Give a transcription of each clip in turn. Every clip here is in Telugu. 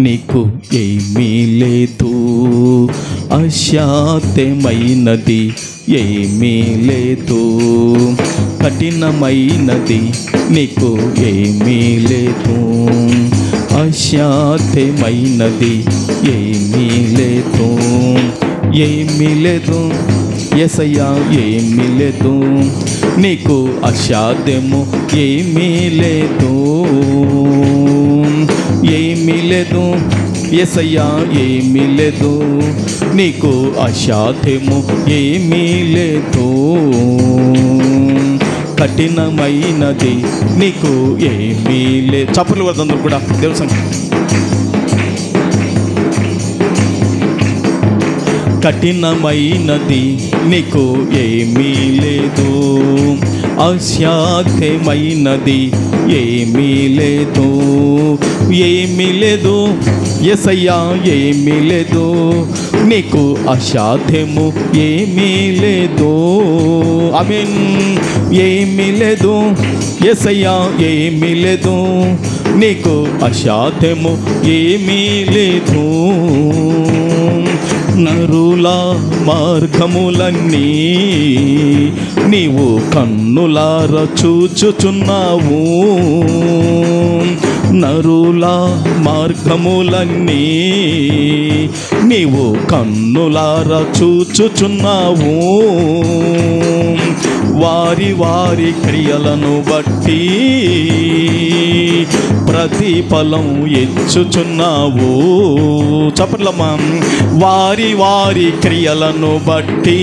నీకు ఏమీ లేదు, అసాధ్యమైనది ఏమీ లేదు, కఠినమైనది నీకు ఏమీ లేదు, అసాధ్యమైనది ఏమీ లేదు, ఏమీ లేదు యేసయ్యా, ఏమీ లేదు, నీకు అసాధ్యము ఏమీ లేదు, ఏమీ లేదు యేసయ్యా, ఏమీ లేదు, నీకు అసాధ్యము ఏమీ లేదు, కఠినమైనది నీకు ఏమీ లేదు. చప్పట్లు వద్దందరూ కూడా దేవుని సంగతి. కఠినమైనది నీకు ఏమీ లేదు, అసాధ్యమైనది ఏమీ లేదు, ఏమీ లేదు యేసయ్యా, ఏమీ లేదు, నీకు అసాధ్యము ఏమీ లేదు. ఆమేన్. ఏమీ లేదు యేసయ్యా, ఏమీ లేదు, నీకు అసాధ్యము ఏమీ లేదు. నరుల మార్గములన్నీ నీవు కన్నులార చూచుచున్నావు, నరుల మార్గములన్నీ నీవు కన్నులార చూచుచున్నావు, వారి వారి క్రియలను బట్టి ప్రతిఫలం ఇచ్చుచున్నావు. చప్పట్లమ్మా. వారి వారి క్రియలను బట్టి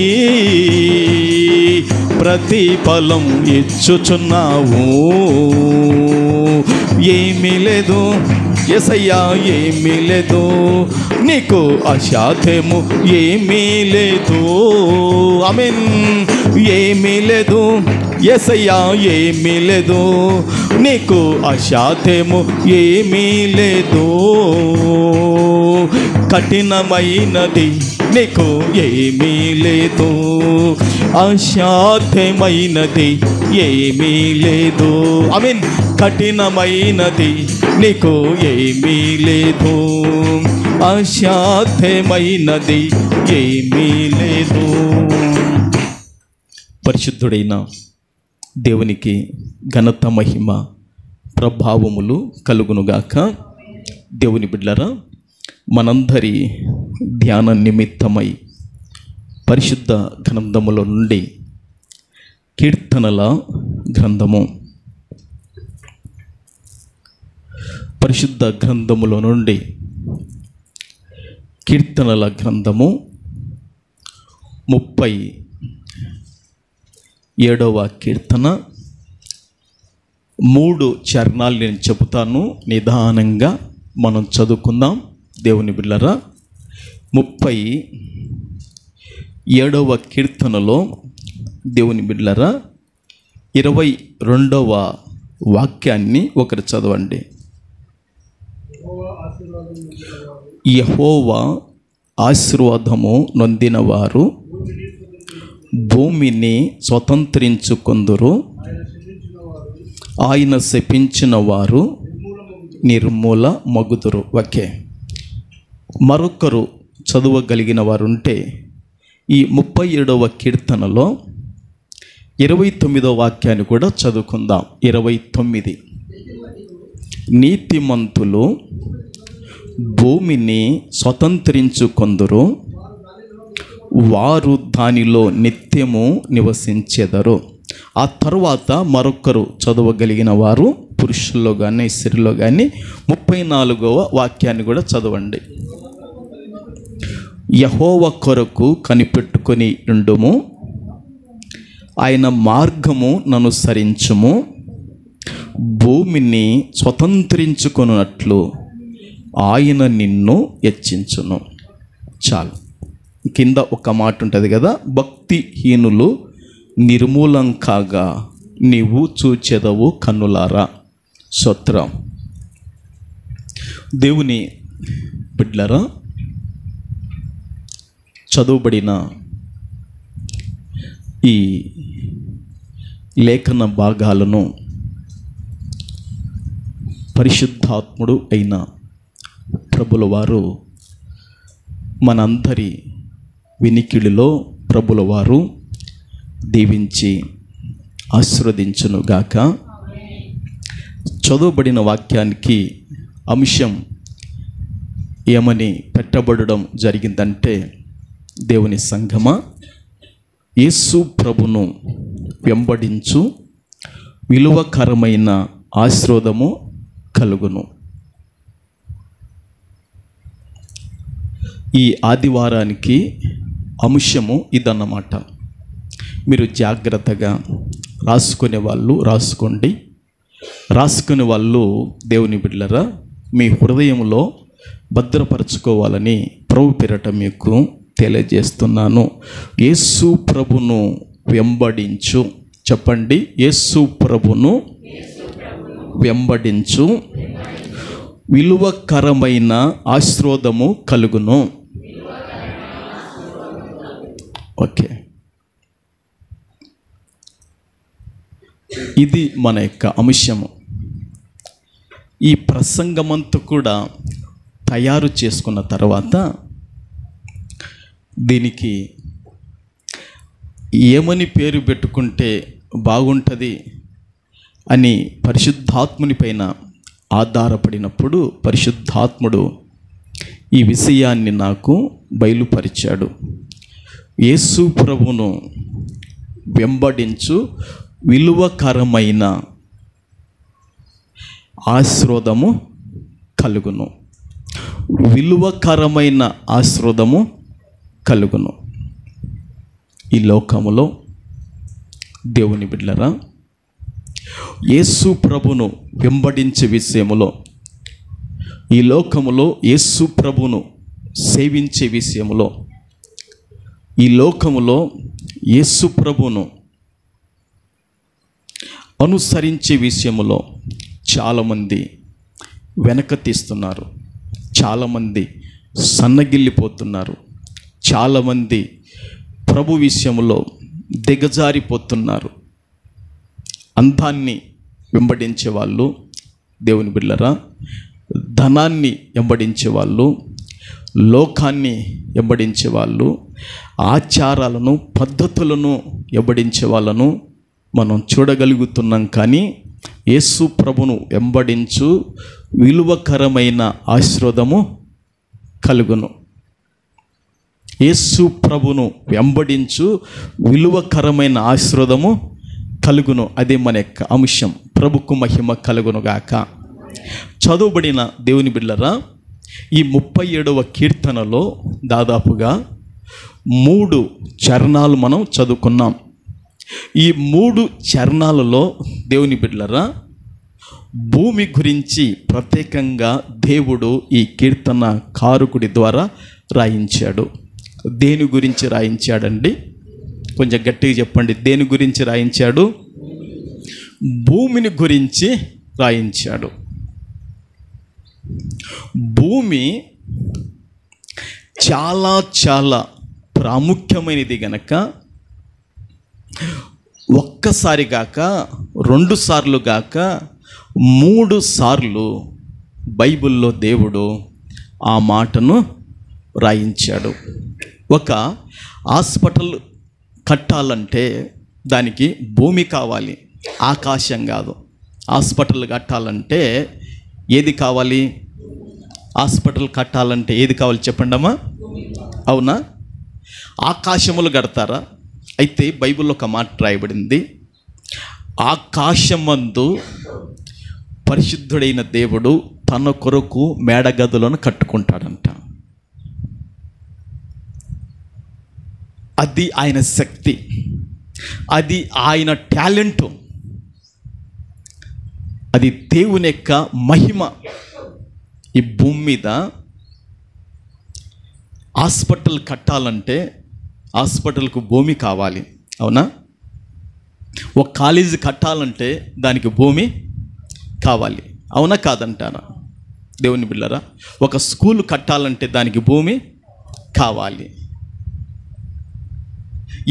ప్రతిఫలం ఇచ్చుచున్నావు. ఏమీ లేదు యేసయ్యా, ఏమీ లేదు, నీకు అసాధ్యము ఏమీ లేదు. ఆమేన్. ఏమీ లేదు యేసయ్యా, ఏమీ లేదు, నీకు అసాధ్యము ఏమీ లేదు, కఠినమైనది నీకు ఏమీ లేదు, అసాధ్యమైనది ఏమీ లేదు. ఆమేన్. కఠినమైనది నీకు ఏమీ లేదు, అసాధ్యమైనది ఏమీ లేదు. పరిశుద్ధుడైన దేవునికి ఘనత, మహిమ, ప్రభావములు కలుగునుగాక. దేవుని బిడ్డలారా, మనందరి ధ్యాన నిమిత్తమై పరిశుద్ధ గ్రంథములో నుండి కీర్తనల గ్రంథము, పరిశుద్ధ గ్రంథములో నుండి కీర్తనల గ్రంథము 37వ కీర్తన 3 చరణాలు నేను చెబుతాను, నిదానంగా మనం చదువుకుందాం. దేవుని బిడ్డలారా, 37వ కీర్తనలో దేవుని బిడ్డలారా 22వ వాక్యాన్ని ఒకరు చదవండి. యెహోవా ఆశీర్వాదము నొందినవారు భూమిని స్వతంత్రించుకొందురు, ఆయన శపించిన వారు నిర్మూల మగుదురు. ఓకే, మరొకరు చదవగలిగిన వారు ఉంటే ఈ 37వ కీర్తనలో 29వ వాక్యాన్ని కూడా చదువుకుందాం. 29. నీతిమంతులు భూమిని స్వతంత్రించుకొందురు, వారు దానిలో నిత్యము నివసించెదరు. ఆ తర్వాత మరొకరు చదవగలిగిన వారు పురుషుల్లో కానీ స్త్రీలో కానీ 34వ వాక్యాన్ని కూడా చదవండి. యెహోవా కొరకు కనిపెట్టుకొని ఉండుము, ఆయన మార్గము ననుసరించుము, భూమిని స్వతంత్రించుకొనున్నట్లు ఆయన నిన్ను హెచ్చించును. చాలు. కింద ఒక మాట ఉంటుంది కదా, భక్తిహీనులు నిర్మూలం కాగా నీవు చూచెదవు కన్నులారా. స్తోత్రం. దేవుని బిడ్డలారా, చదువుబడిన ఈ లేఖన భాగాలను పరిశుద్ధాత్ముడు అయిన ప్రభుల వారు మనందరి వినికిడిలో ప్రభుల వారు దీవించి ఆశీర్వదించునుగాక. చదువుబడిన వాక్యానికి అంశం ఏమని పెట్టబడడం జరిగిందంటే, దేవుని సంఘమా, యేసు ప్రభును వెంబడించు, విలువకరమైన ఆశీర్వాదము కలుగును. ఈ ఆదివారానికి అంశము ఇదన్నమాట. మీరు జాగ్రత్తగా రాసుకునే వాళ్ళు రాసుకోండి. రాసుకునే వాళ్ళు దేవుని బిడ్డలారా మీ హృదయంలో భద్రపరచుకోవాలని ప్రభు పేరట మీకు తెలియజేస్తున్నాను. యేసు ప్రభును వెంబడించు. చెప్పండి, యేసు ప్రభును వెంబడించు, విలువకరమైన ఆశీర్వాదము కలుగును. ఓకే, ఇది మన యొక్క అంశము. ఈ ప్రసంగమంతా కూడా తయారు చేసుకున్న తర్వాత దీనికి ఏమని పేరు పెట్టుకుంటే బాగుంటుంది అని పరిశుద్ధాత్ముని పైన ఆధారపడినప్పుడు పరిశుద్ధాత్ముడు ఈ విషయాన్ని నాకు బయలుపరిచాడు. యేసు ప్రభువును వెంబడించు, విలువకరమైన ఆశీర్వాదము కలుగును. విలువకరమైన ఆశీర్వాదము కలుగును. ఈ లోకములో దేవుని బిడ్డలారా, యేసు ప్రభును వెంబడించే విషయములో, ఈ లోకములో యేసు ప్రభును సేవించే విషయములో, ఈ లోకములో యేసు ప్రభును అనుసరించే విషయములో చాలామంది వెనక తీస్తున్నారు. చాలామంది సన్నగిల్లిపోతున్నారు. చాలామంది ప్రభు విషయంలో దిగజారిపోతున్నారు. అందాన్ని వెంబడించే వాళ్ళు, దేవుని బిడ్డలారా, ధనాన్ని వెంబడించే వాళ్ళు, లోకాన్ని వెంబడించే వాళ్ళు, ఆచారాలను పద్ధతులను వెంబడించే వాళ్ళను మనం చూడగలుగుతున్నాం. కానీ యేసు ప్రభును వెంబడించు, విలువకరమైన ఆశీర్వాదము కలుగును. యేసు ప్రభును వెంబడించు, విలువకరమైన ఆశీర్వాదము కలుగును. అదే మన యొక్క అంశం. ప్రభుకు మహిమ కలుగునుగాక. చదువుబడిన దేవుని బిడ్డలారా, ఈ 37వ కీర్తనలో దాదాపుగా 3 చరణాలు మనం చదువుకున్నాం. ఈ 3 చరణాలలో దేవుని బిడ్డలారా భూమి గురించి ప్రత్యేకంగా దేవుడు ఈ కీర్తన కారుకుడి ద్వారా రాయించాడు. దేని గురించి రాయించాడండి? కొంచెం గట్టిగా చెప్పండి. దేని గురించి రాయించాడు? భూమిని గురించి రాయించాడు. భూమి చాలా చాలా ప్రాముఖ్యమైనది గనక ఒక్కసారి గాక 2 సార్లు గాక 3 సార్లు బైబిల్లో దేవుడు ఆ మాటను రాయించాడు. ఒక హాస్పిటల్ కట్టాలంటే దానికి భూమి కావాలి, ఆకాశం కాదు. హాస్పిటల్ కట్టాలంటే ఏది కావాలి? హాస్పిటల్ కట్టాలంటే ఏది కావాలి చెప్పండి అమ్మా? అవునా? ఆకాశములు కడతారా? అయితే బైబిల్లో ఒక మాట రాయబడింది, ఆకాశమందు పరిశుద్ధుడైన దేవుడు తన కొరకు మేడగదులను కట్టుకుంటాడంట. అది ఆయన శక్తి, అది ఆయన టాలెంటు, అది దేవుని యొక్క మహిమ. ఈ భూమి మీద హాస్పిటల్ కట్టాలంటే హాస్పిటల్కు భూమి కావాలి, అవునా? ఒక కాలేజీ కట్టాలంటే దానికి భూమి కావాలి, అవునా కాదంటారా? దేవుని బిడ్డలారా, ఒక స్కూల్ కట్టాలంటే దానికి భూమి కావాలి.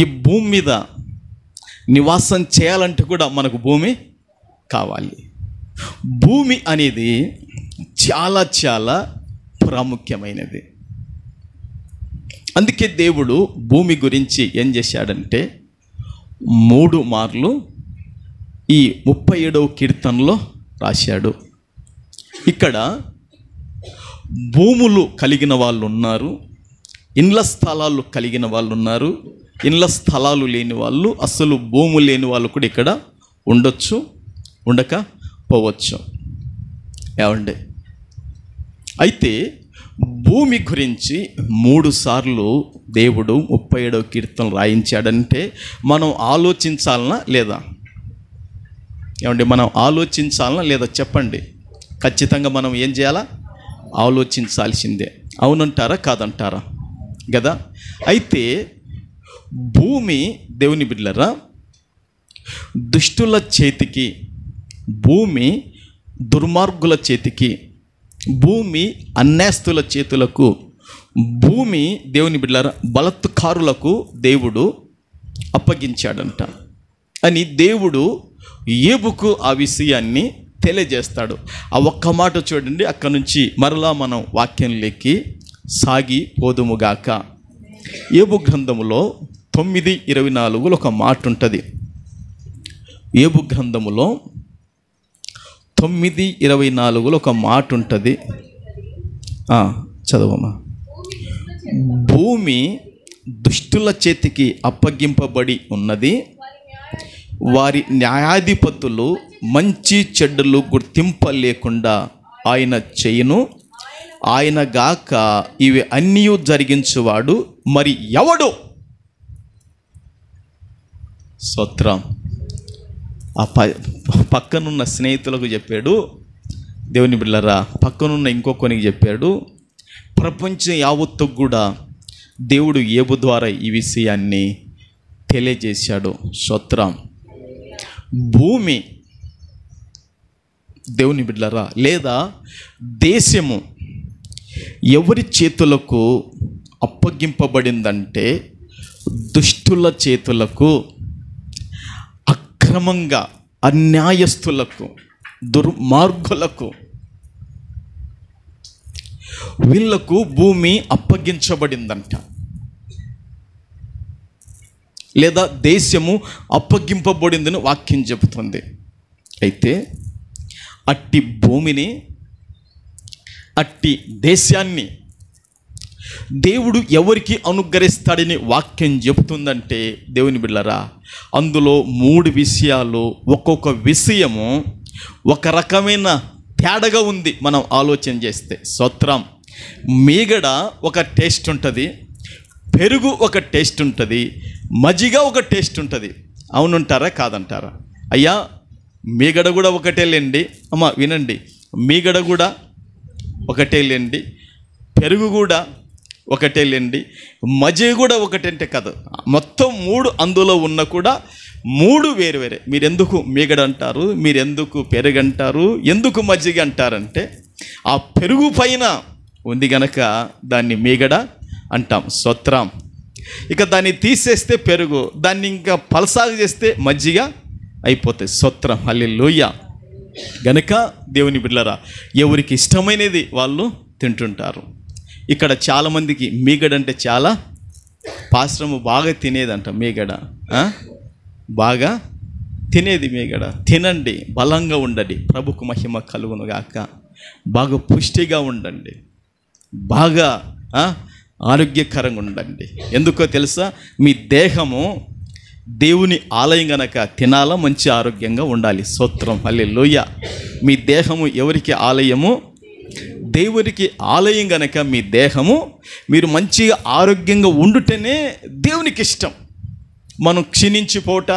ఈ భూమి మీద నివాసం చేయాలంటే కూడా మనకు భూమి కావాలి. భూమి అనేది చాలా చాలా ప్రాముఖ్యమైనది. అందుకే దేవుడు భూమి గురించి ఏం చేశాడంటే 3 మార్లు ఈ 37వ కీర్తనలో రాశాడు. ఇక్కడ భూములు కలిగిన వాళ్ళు ఉన్నారు, ఇండ్ల స్థలాలు కలిగిన వాళ్ళు ఉన్నారు, ఇండ్ల స్థలాలు లేని వాళ్ళు, అసలు భూములు లేని వాళ్ళు కూడా ఇక్కడ ఉండొచ్చు, ఉండకపోవచ్చు. ఏమండి? అయితే భూమి గురించి 3 సార్లు దేవుడు 37వ కీర్తన రాయించాడంటే మనం ఆలోచించాలనా లేదా? ఏమండి? మనం ఆలోచించాలనా లేదా చెప్పండి. ఖచ్చితంగా మనం ఏం చేయాలా? ఆలోచించాల్సిందే. అవునంటారా కాదంటారా కదా? అయితే భూమి దేవుని బిడ్డలారా, దుష్టుల చేతికి, భూమి దుర్మార్గుల చేతికి, భూమి అన్యాస్తుల చేతులకు, భూమి దేవుని బిడ్డలారా బలాత్కారులకు దేవుడు అప్పగించాడంట అని దేవుడు ఏబుకు ఆ విషయాన్ని తెలియజేస్తాడు. ఆ ఒక్క మాట చూడండి. అక్కడ నుంచి మరలా మనం వాక్యంలోకి సాగి పోదుముగాక. ఏబు గ్రంథములో 9:24 ఒక మాట ఉంటుంది. ఏబు గ్రంథములో 9:24 ఒక మాట ఉంటుంది. చదవమ్మా. భూమి దుష్టుల చేతికి అప్పగింపబడి ఉన్నది, వారి న్యాయాధిపతులు మంచి చెడ్డలు గుర్తింపలేకుండా ఆయన చేయును, ఆయన గాక ఇవి అన్నీ జరిగించువాడు మరి ఎవడు? స్తోత్రం. ఆ పక్కనున్న స్నేహితులకు చెప్పాడు దేవుని బిడ్డలారా, పక్కనున్న ఇంకొకరికి చెప్పాడు. ప్రపంచం యావత్తు కూడా దేవుడు ఏబు ద్వారా ఈ విషయాన్ని తెలియజేశాడు. స్తోత్రం. భూమి దేవుని బిడ్డలారా లేదా దేశము ఎవరి చేతులకు అప్పగింపబడిందంటే దుష్టుల చేతులకు, అక్రమంగా అన్యాయస్తులకు, దుర్మార్గులకు, వీళ్లకు భూమి అప్పగించబడిందంట. లేదా దేశము అప్పగింపబడిందని వాక్యం చెబుతుంది. అయితే అట్టి భూమిని, అట్టి దేశాన్ని దేవుడు ఎవరికి అనుగ్రహిస్తాడని వాక్యం చెబుతుందంటే దేవుని బిడ్డలారా, అందులో 3 విషయాలు, ఒక్కొక్క విషయము ఒక రకమైన తేడాగా ఉంది మనం ఆలోచన చేస్తే. స్తోత్రం. మీగడ ఒక టేస్ట్ ఉంటుంది, పెరుగు ఒక టేస్ట్ ఉంటుంది, మజ్జిగ ఒక టేస్ట్ ఉంటుంది. అవునంటారా కాదంటారా? అయ్యా మీగడ కూడా ఒకటే లేండి. అమ్మ వినండి, మీగడ కూడా ఒకటే లేండి, పెరుగు కూడా ఒకటే లేండి, మజ్జిగ కూడా ఒకటంటే కాదు, మొత్తం 3 అందులో ఉన్న కూడా 3 వేరు వేరే. మీరెందుకు మీగడ అంటారు, మీరెందుకు పెరుగు అంటారు, ఎందుకు మజ్జిగ అంటారంటే ఆ పెరుగు పైన ఉంది గనక దాన్ని మీగడ అంటాం. స్తోత్రం. ఇక దాన్ని తీసేస్తే పెరుగు, దాన్ని ఇంకా పలసాగు చేస్తే మజ్జిగ అయిపోతాయి. స్తోత్రం. హల్లెలూయా. గనక దేవుని బిడ్డలారా, ఎవరికి ఇష్టమైనది వాళ్ళు తింటుంటారు. ఇక్కడ చాలామందికి మీగడ అంటే చాలా పాశ్రము బాగా తినేదంట. మీగడ బాగా తినేది మీగడ. తినండి, బలంగా ఉండండి, ప్రభుకు మహిమ కలుగును గాక. బాగా పుష్టిగా ఉండండి, బాగా ఆరోగ్యకరంగా ఉండండి. ఎందుకో తెలుసా? మీ దేహము దేవుని ఆలయం గనక తినాలా, మంచి ఆరోగ్యంగా ఉండాలి. స్తోత్రం. హల్లెలూయా. మీ దేహము ఎవరికి ఆలయము? దేవునికి ఆలయం గనక మీ దేహము, మీరు మంచిగా ఆరోగ్యంగా ఉండుటనే దేవునికి ఇష్టం. మనం క్షీణించిపోట,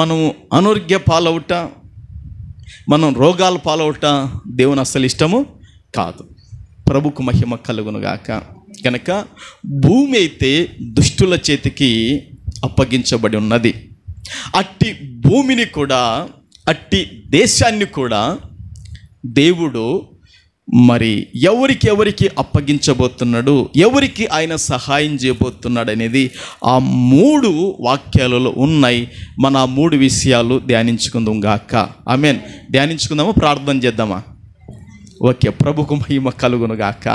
మనం అనారోగ్య పాలవుట, మనం రోగాల పాలవుట దేవుని అస్సలు ఇష్టము కాదు. ప్రభుకు మహిమ కలుగునుగాక. కనుక భూమి అయితే దుష్టుల చేతికి అప్పగించబడి ఉన్నది. అట్టి భూమిని కూడా, అట్టి దేశాన్ని కూడా దేవుడు మరి ఎవరికి అప్పగించబోతున్నాడు, ఎవరికి ఆయన సహాయం చేయబోతున్నాడు అనేది ఆ 3 వాక్యాలలో ఉన్నాయి. మన ఆ 3 విషయాలు ధ్యానించుకుందాం గాక. ఆమేన్. ధ్యానించుకుందామా? ప్రార్థన చేద్దామా? ఓకే, ప్రభుకు మహిమ కలుగునుగాక.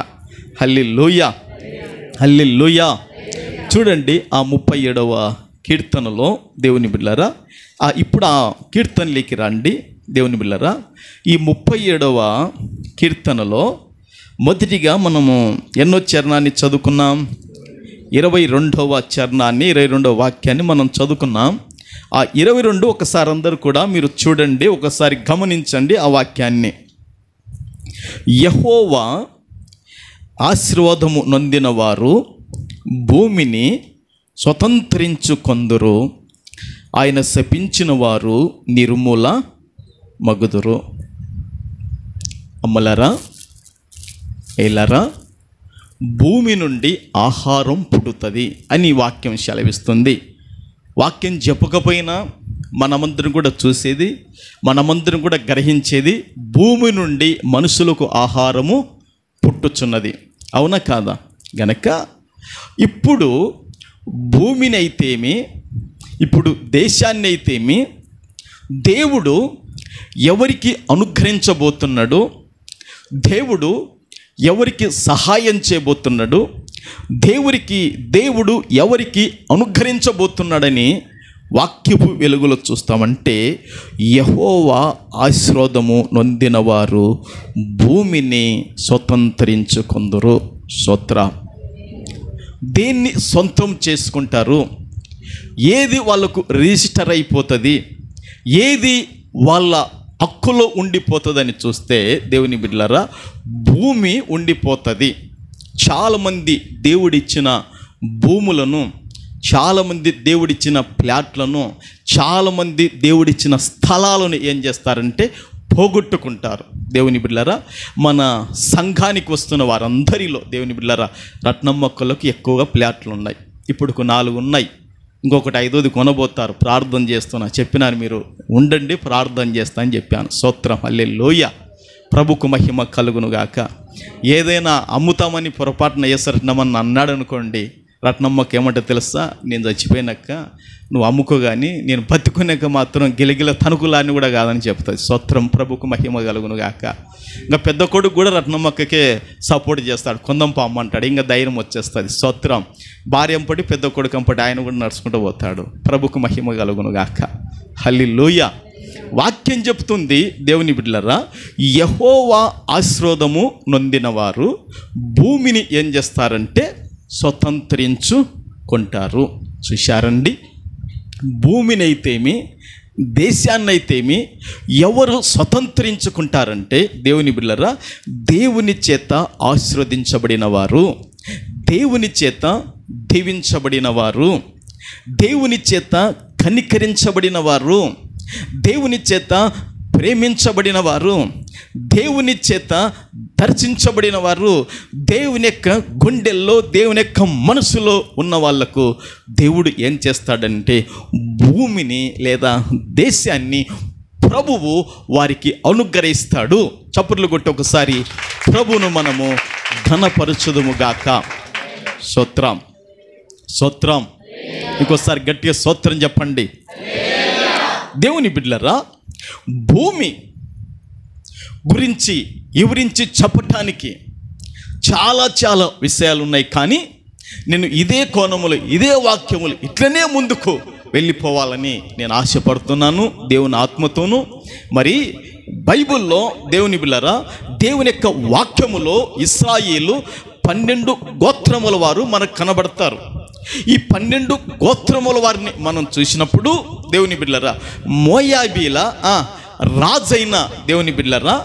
హల్లెలూయా, హల్లెలూయా. చూడండి ఆ 37వ కీర్తనలో దేవుని బిడ్డలారా, ఇప్పుడు ఆ కీర్తనలోకి రండి దేవుని బిడ్డలారా. ఈ 37వ కీర్తనలో మొదటిగా మనము ఎన్నో చరణాన్ని చదువుకున్నాం? 22వ చరణాన్ని, 22వ వాక్యాన్ని మనం చదువుకున్నాం. ఆ 22 ఒకసారి అందరూ కూడా మీరు చూడండి, ఒకసారి గమనించండి ఆ వాక్యాన్ని. యెహోవా ఆశీర్వాదము నొందిన వారు భూమిని స్వతంత్రించుకొందురు, ఆయన శపించిన వారు నిర్మూల మగుదురు. అమ్మలారా, ఏలారా, భూమి నుండి ఆహారం పుడుతుంది అని వాక్యం సెలవిస్తుంది. వాక్యం చెప్పకపోయినా మనమందరం కూడా చూసేది, మనమందరం కూడా గ్రహించేది, భూమి నుండి మనుషులకు ఆహారము పుట్టుచున్నది. అవునా కాదా? గనక ఇప్పుడు భూమిని అయితేమి, ఇప్పుడు దేశాన్ని అయితేమి దేవుడు ఎవరికి అనుగ్రహించబోతున్నాడు, దేవుడు ఎవరికి సహాయం చేయబోతున్నాడు, దేవుడు ఎవరికి అనుగ్రహించబోతున్నాడని వాక్యపు వెలుగులో చూస్తామంటే, యెహోవా ఆశీర్వాదము నొందిన వారు భూమిని స్వతంత్రించుకొందురు. స్తోత్ర. దేన్ని సొంతం చేసుకుంటారు? ఏది వాళ్ళకు రిజిస్టర్ అయిపోతుంది, ఏది వాళ్ళ హక్కులో ఉండిపోతుందని చూస్తే దేవుని బిడ్డలారా, భూమి ఉండిపోతుంది. చాలామంది దేవుడిచ్చిన భూములను, చాలామంది దేవుడిచ్చిన ప్లాట్లను, చాలామంది దేవుడిచ్చిన స్థలాలను ఏం చేస్తారంటే పోగొట్టుకుంటారు. దేవుని బిడ్డలారా, మన సంఘానికి వస్తున్న వారందరిలో దేవుని బిడ్డలారా రత్నమ్మక్కలకు ఎక్కువగా ప్లాట్లు ఉన్నాయి. ఇప్పుడు 4 ఉన్నాయి, ఇంకొకటి 5ది కొనబోతారు. ప్రార్థన చేస్తున్నా, చెప్పినాను మీరు ఉండండి, ప్రార్థన చేస్తా అని చెప్పాను. స్తోత్రం, హల్లెలూయా. ప్రభుకు మహిమ కలుగునుగాక. ఏదైనా అమ్ముతామని పొరపాటున వేసరట్నమని అన్నాడు అనుకోండి, రత్నమ్మకి ఏమంటే తెలుసా, నేను చచ్చిపోయినాక నువ్వు అమ్ముకో, కానీ నేను బతుకున్నాక మాత్రం గిలగిల తణుకులాన్ని కూడా కాదని చెప్తుంది. స్తోత్రం, ప్రభుకు మహిమ కలుగునుగాక. ఇంకా పెద్ద కొడుకు కూడా రత్నమ్మకే సపోర్ట్ చేస్తాడు, కొందం పామ్మంటాడు, ఇంకా ధైర్యం వచ్చేస్తుంది. స్తోత్రం. భార్య అంపటి పెద్ద కొడుకు అంపటి ఆయన కూడా నడుచుకుంటూ పోతాడు. ప్రభుకు మహిమ కలుగునుగాక. హల్లెలూయా. వాక్యం చెప్తుంది దేవుని బిడ్డలారా, యెహోవా ఆశీర్వాదము నొందిన వారు భూమిని ఏం చేస్తారంటే స్వతంత్రించుకుంటారు. చూశారండి, భూమిని అయితేమి దేశాన్నైతేమి ఎవరు స్వతంత్రించుకుంటారంటే దేవుని బిడ్డలారా, దేవుని చేత ఆశీర్వదించబడిన వారు, దేవుని చేత దీవించబడిన వారు, దేవుని చేత కనికరించబడిన వారు, దేవుని చేత ప్రేమించబడిన వారు, దేవుని చేత దర్శించబడిన వారు, దేవుని యొక్క గుండెల్లో, దేవుని యొక్క మనసులో ఉన్న వాళ్లకు దేవుడు ఏం చేస్తాడంటే భూమిని లేదా దేశాన్ని ప్రభువు వారికి అనుగ్రహిస్తాడు. చప్పట్లు కొట్టి ఒకసారి ప్రభువును మనము ఘనపరచుదుముగాక. స్తోత్రం, స్తోత్రం. ఇంకోసారి గట్టిగా స్తోత్రం చెప్పండి. దేవుని బిడ్డలారా, భూమి గురించి వివరించి చెప్పటానికి చాలా చాలా విషయాలు ఉన్నాయి, కానీ నేను ఇదే కోణములు, ఇదే వాక్యములు ఇట్లనే ముందుకు వెళ్ళిపోవాలని నేను ఆశపడుతున్నాను దేవుని ఆత్మతోనూ. మరి బైబిల్లో దేవుని బిడ్డలారా, దేవుని యొక్క వాక్యములో ఇశ్రాయేలు 12 గోత్రముల వారు మనకు కనబడతారు. ఈ 12 గోత్రముల వారిని మనం చూసినప్పుడు దేవుని బిడ్డలారా, మోయాబీల రాజైన దేవుని బిడ్డలారా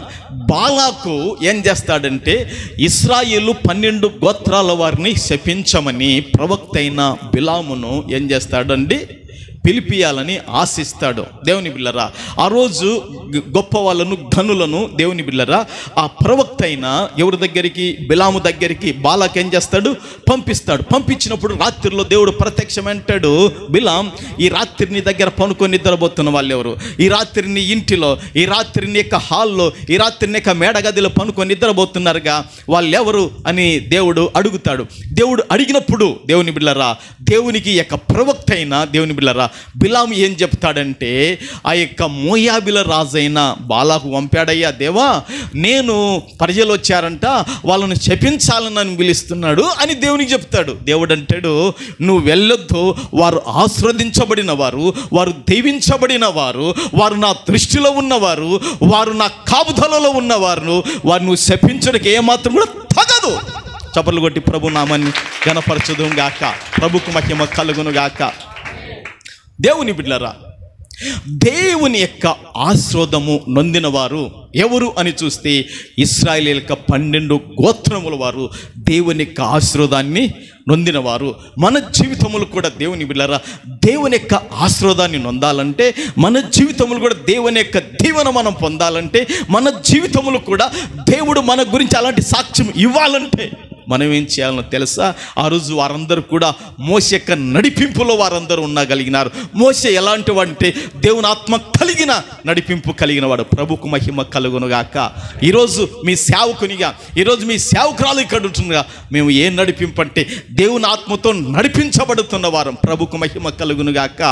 బాలాకు ఏం చేస్తాడంటే ఇశ్రాయేలు 12 గోత్రాల వారిని శపించమని ప్రవక్త అయిన బిలామును ఏం చేస్తాడండి పిలిపియాలని ఆశిస్తాడు. దేవుని బిడ్డలారా, ఆ రోజు గొప్ప వాళ్ళను, ఘనులను దేవుని బిడ్డలారా ఆ ప్రవక్త అయిన ఎవరి దగ్గరికి, బిలాము దగ్గరికి బాలాకు ఏం చేస్తాడు, పంపిస్తాడు. పంపించినప్పుడు రాత్రిలో దేవుడు ప్రత్యక్షమంటాడు, బిలాం ఈ రాత్రి నీ దగ్గర పనుకొని నిద్రపోతున్న వాళ్ళు ఎవరు, ఈ రాత్రి నీ ఇంటిలో, ఈ రాత్రి నీ యొక్క హాల్లో, ఈ రాత్రి నీ యొక్క మేడగదిలో పనుకొని నిద్రపోతున్నారుగా, వాళ్ళు ఎవరు అని దేవుడు అడుగుతాడు. దేవుడు అడిగినప్పుడు దేవుని బిడ్డలారా దేవునికి యొక్క ప్రవక్త అయిన దేవుని బిడ్డలారా బిలాము ఏం చెప్తాడంటే, ఆ యొక్క మోయాబిల రాజైన బాలాకు పంపాడయ్యా దేవా, నేను ప్రజలు వచ్చారంట, వాళ్ళని శపించాలని నన్ను పిలుస్తున్నాడు అని దేవునికి చెప్తాడు. దేవుడు అంటాడు, నువ్వు వెళ్ళొద్దు, వారు ఆశీర్వదించబడిన వారు, వారు దీవించబడిన వారు, వారు నా దృష్టిలో ఉన్నవారు, వారు నా కాపుదలలో ఉన్నవారు, వారు నువ్వు శపించడానికి ఏమాత్రం కూడా తగదు. చప్పట్లు కొట్టి ప్రభు నామాన్ని ఘనపరచుదుం గాక. ప్రభుకు మహిమ కలుగును గాక. దేవుని బిడ్డలారా, దేవుని యొక్క ఆశీర్వాదము నొందిన వారు ఎవరు అని చూస్తే ఇశ్రాయేలు యొక్క 12 గోత్రముల వారు దేవుని యొక్క ఆశీర్వాదాన్ని నొందినవారు. మన జీవితములు కూడా దేవుని బిడ్డలారా, దేవుని యొక్క ఆశీర్వాదాన్ని నొందాలంటే, మన జీవితములు కూడా దేవుని యొక్క దీవెన మనం పొందాలంటే, మన జీవితములు కూడా దేవుడు మన గురించి అలాంటి సాక్ష్యం ఇవ్వాలంటే మనం ఏం చేయాలనో తెలుసా? ఆ రోజు వారందరూ కూడా మోషే యొక్క నడిపింపులో వారందరూ ఉండగలిగినారు. మోషే ఎలాంటి వాడంటే దేవుని ఆత్మ కలిగిన నడిపింపు కలిగిన వాడు. ప్రభుకు మహిమ కలుగునుగాక. ఈరోజు మీ సేవకునిగా, ఈరోజు మీ సేవకురాలు ఇక్కడ ఉంటుందిగా, మేము ఏం నడిపింపు అంటే దేవుని ఆత్మతో నడిపించబడుతున్న వారం. ప్రభుకు మహిమ కలుగునుగాక.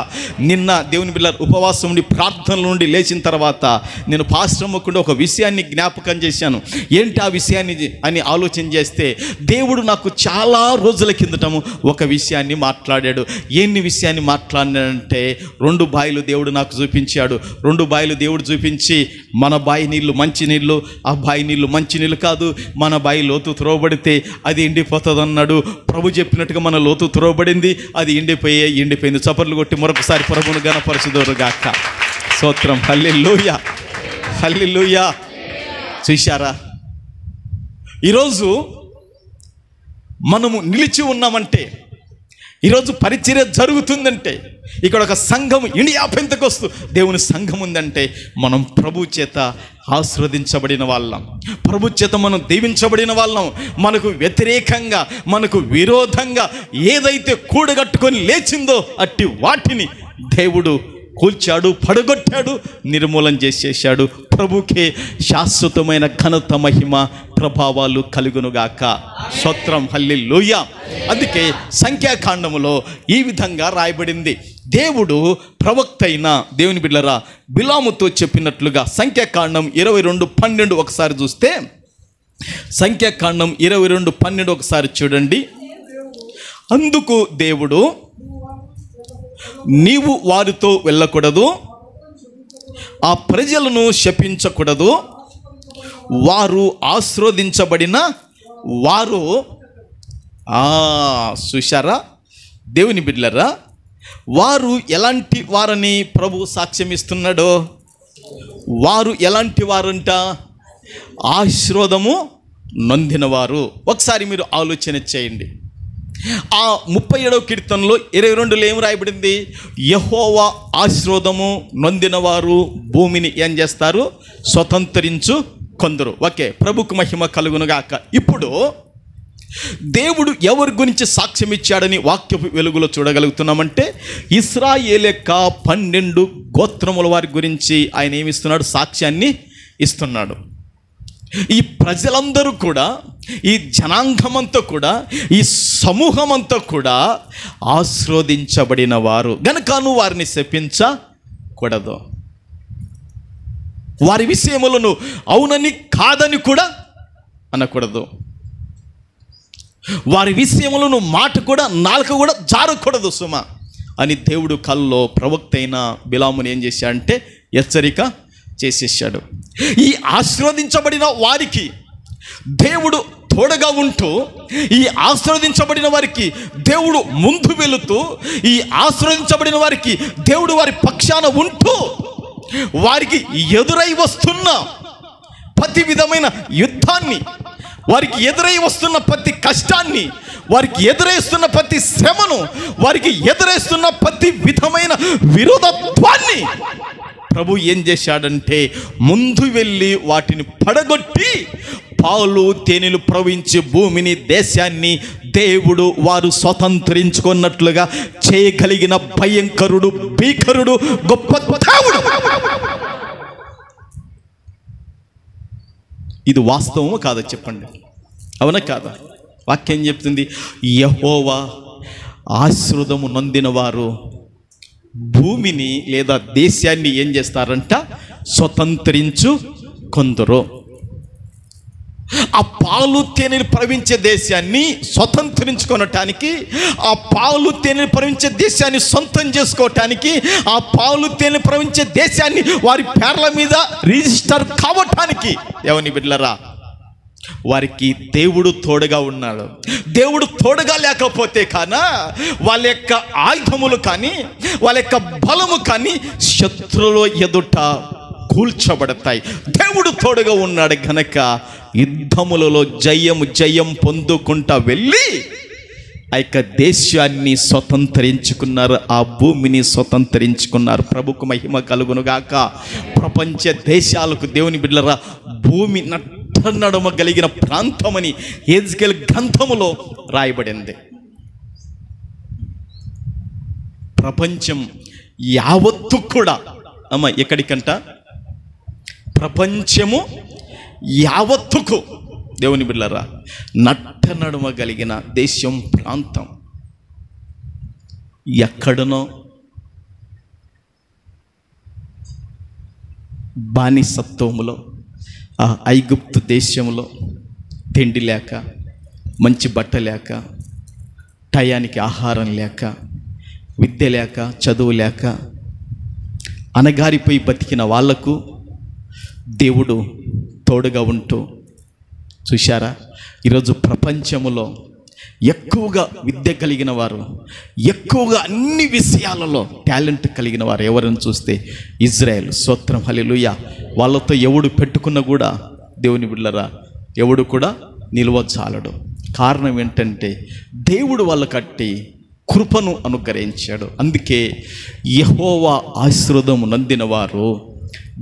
నిన్న దేవుని బిడ్డల ఉపవాసం నుండి ప్రార్థనల నుండి లేచిన తర్వాత నేను పాస్టర్ అమ్మకుండా ఒక విషయాన్ని జ్ఞాపకం చేశాను. ఏంటి ఆ విషయాన్ని అని ఆలోచన చేస్తే, దేవుడు నాకు చాలా రోజుల కిందటము ఒక విషయాన్ని మాట్లాడాడు. ఎన్ని విషయాన్ని మాట్లాడినాడంటే, 2 బావిలు దేవుడు నాకు చూపించాడు. 2 బావిలు దేవుడు చూపించి, మన బావి నీళ్ళు మంచి నీళ్ళు, ఆ బావి నీళ్ళు మంచి నీళ్ళు కాదు, మన బావి లోతు త్రోవబడితే అది ఎండిపోతుంది అన్నాడు. ప్రభు చెప్పినట్టుగా మన లోతు త్రోవబడింది, అది ఎండిపోయింది. చప్పట్లు కొట్టి మరొకసారి ప్రభువును ఘనపరచుదురుగాక. స్తోత్రం. హల్లెలూయా, హల్లెలూయా. చూశారా, ఈరోజు మనము నిలిచి ఉన్నామంటే, ఈరోజు పరిచర్య జరుగుతుందంటే, ఇక్కడ ఒక సంఘం, ఇండియా పెంతెకొస్తు దేవుని సంఘం ఉందంటే, మనం ప్రభు చేత ఆశీర్వదించబడిన వాళ్ళం, ప్రభు చేత మనం దీవించబడిన వాళ్ళం. మనకు వ్యతిరేకంగా, మనకు విరోధంగా ఏదైతే కూడగట్టుకొని లేచిందో అట్టి వాటిని దేవుడు కూల్చాడు, పడగొట్టాడు, నిర్మూలన చేసేసాడు. ప్రభుకే శాశ్వతమైన ఘనత, మహిమ, ప్రభావాలు కలుగునుగాక. స్తోత్రం. హల్లెలూయా. అందుకే సంఖ్యాకాండములో ఈ విధంగా రాయబడింది. దేవుడు ప్రవక్త అయిన దేవుని బిడ్డలారా బిలాముతో చెప్పినట్లుగా సంఖ్యాకాండం 22:12 ఒకసారి చూస్తే, సంఖ్యాకాండం 22:12 ఒకసారి చూడండి. అందుకు దేవుడు, నీవు వారితో వెళ్ళకూడదు, ఆ ప్రజలను శపించకూడదు, వారు ఆశీర్వదించబడిన వారు. చూశారా దేవుని బిడ్డలారా, వారు ఎలాంటి వారని ప్రభు సాక్ష్యం ఇస్తున్నాడో, వారు ఎలాంటి వారంట? ఆశీర్వాదము నొందినవారు. ఒకసారి మీరు ఆలోచన చేయండి. ఆ 37వ కీర్తనలో 22లో ఏం రాయబడింది? యెహోవా ఆశీర్వాదము నొందినవారు భూమిని ఏం చేస్తారు? స్వతంత్రించు కొందరు. ఓకే, ప్రభుకు మహిమ కలుగునుగాక. ఇప్పుడు దేవుడు ఎవరి గురించి సాక్ష్యం ఇచ్చాడని వాక్యపు వెలుగులో చూడగలుగుతున్నామంటే, ఇశ్రాయేలు యొక్క 12 గోత్రముల వారి గురించి ఆయన ఏమిస్తున్నాడు? సాక్ష్యాన్ని ఇస్తున్నాడు. ఈ ప్రజలందరూ కూడా, ఈ జనాంగమంతా కూడా, ఈ సమూహమంతా కూడా ఆశీర్వదించబడిన వారు గనుక నువ్వు వారిని శపించకూడదు. వారి విషయములను అవునని కాదని కూడా అనకూడదు. వారి విషయములను మాట కూడా, నాలుక కూడా జారకూడదు సుమ అని దేవుడు కల్లో ప్రవక్త అయిన బిలాముని ఏం చేశాడంటే హెచ్చరిక చేసేసాడు. ఈ ఆశీర్వదించబడిన వారికి దేవుడు తోడుగా ఉంటూ, ఈ ఆశీర్వదించబడిన వారికి దేవుడు ముందు వెళుతూ, ఈ ఆశీర్వదించబడిన వారికి దేవుడు వారి పక్షాన ఉంటూ, వారికి ఎదురై వస్తున్న ప్రతి విధమైన యుద్ధాన్ని, వారికి ఎదురై వస్తున్న ప్రతి కష్టాన్ని, వారికి ఎదురేస్తున్న ప్రతి శ్రమను, వారికి ఎదురేస్తున్న ప్రతి విధమైన విరోధత్వాన్ని ప్రభు ఏం చేశాడంటే ముందు వెళ్ళి వాటిని పడగొట్టి, పాలు తేనెలు ప్రవహించే భూమిని, దేశాన్ని దేవుడు వారు స్వతంత్రించుకున్నట్లుగా చేయగలిగిన భయంకరుడు, భీకరుడు, గొప్ప దేవుడు. ఇది వాస్తవమో కాదో చెప్పండి, అవునా కాదా? వాక్యం చెప్తుంది, యెహోవా ఆశీర్వాదము నొందిన వారు భూమిని లేదా దేశాన్ని ఏం చేస్తారంట? స్వతంత్రించుకొందరు. ఆ పాలు తేనెలు ప్రవహించే దేశాన్ని స్వతంత్రించుకోవటానికి, ఆ పాలు తేనెలు ప్రవహించే దేశాన్ని సొంతం చేసుకోవటానికి, ఆ పాలు తేనెలు ప్రవహించే దేశాన్ని వారి పేర్ల మీద రిజిస్టర్ కావటానికి ఎవని బిడ్డలరా, వారికి దేవుడు తోడుగా ఉన్నాడు. దేవుడు తోడుగా లేకపోతే కాన వాళ్ళ యొక్క ఆయుధములు కానీ వాళ్ళ యొక్క బలము కానీ శత్రువుల ఎదుట కూల్చబడతాయి. దేవుడు తోడుగా ఉన్నాడు గనక యుద్ధములలో జయం పొందుకుంటా వెళ్ళి ఆ యొక్క దేశాన్ని స్వతంత్రించుకున్నారు, ఆ భూమిని స్వతంత్రించుకున్నారు. ప్రభుకు మహిమ కలుగునుగాక. ప్రపంచ దేశాలకు దేవుని బిడ్డలరా భూమి నడమ కలిగిన ప్రాంతమని యెహెజ్కేలు గ్రంథములో రాయబడింది. ప్రపంచం యావత్తు కూడా ఎక్కడికంట? ప్రపంచము యావత్తుకు దేవుని బిడ్డలారా నడమ కలిగిన దేశం, ప్రాంతం. ఎక్కడనో బానిసత్వములో, ఆ ఐగుప్తు దేశంలో తిండి లేక, మంచి బట్ట లేక, టయానికి ఆహారం లేక, విద్య లేక, చదువు లేక అనగారిపోయి బతికిన వాళ్లకు దేవుడు తోడుగా ఉంటూ చూశారా? ఈరోజు ప్రపంచంలో ఎక్కువగా విద్య కలిగిన వారు, ఎక్కువగా అన్ని విషయాలలో టాలెంట్ కలిగిన వారు ఎవరని చూస్తే ఇజ్రాయెల్. స్తోత్రం, హల్లెలూయా. వాళ్ళతో ఎవడు పెట్టుకున్న కూడా దేవుని బిడ్డలారా ఎవడు కూడా నిలవచాలడు. కారణం ఏంటంటే దేవుడు వాళ్ళకట్టి కృపను అనుగ్రహించాడు. అందుకే యెహోవా ఆశీర్వాదము నందిన వారు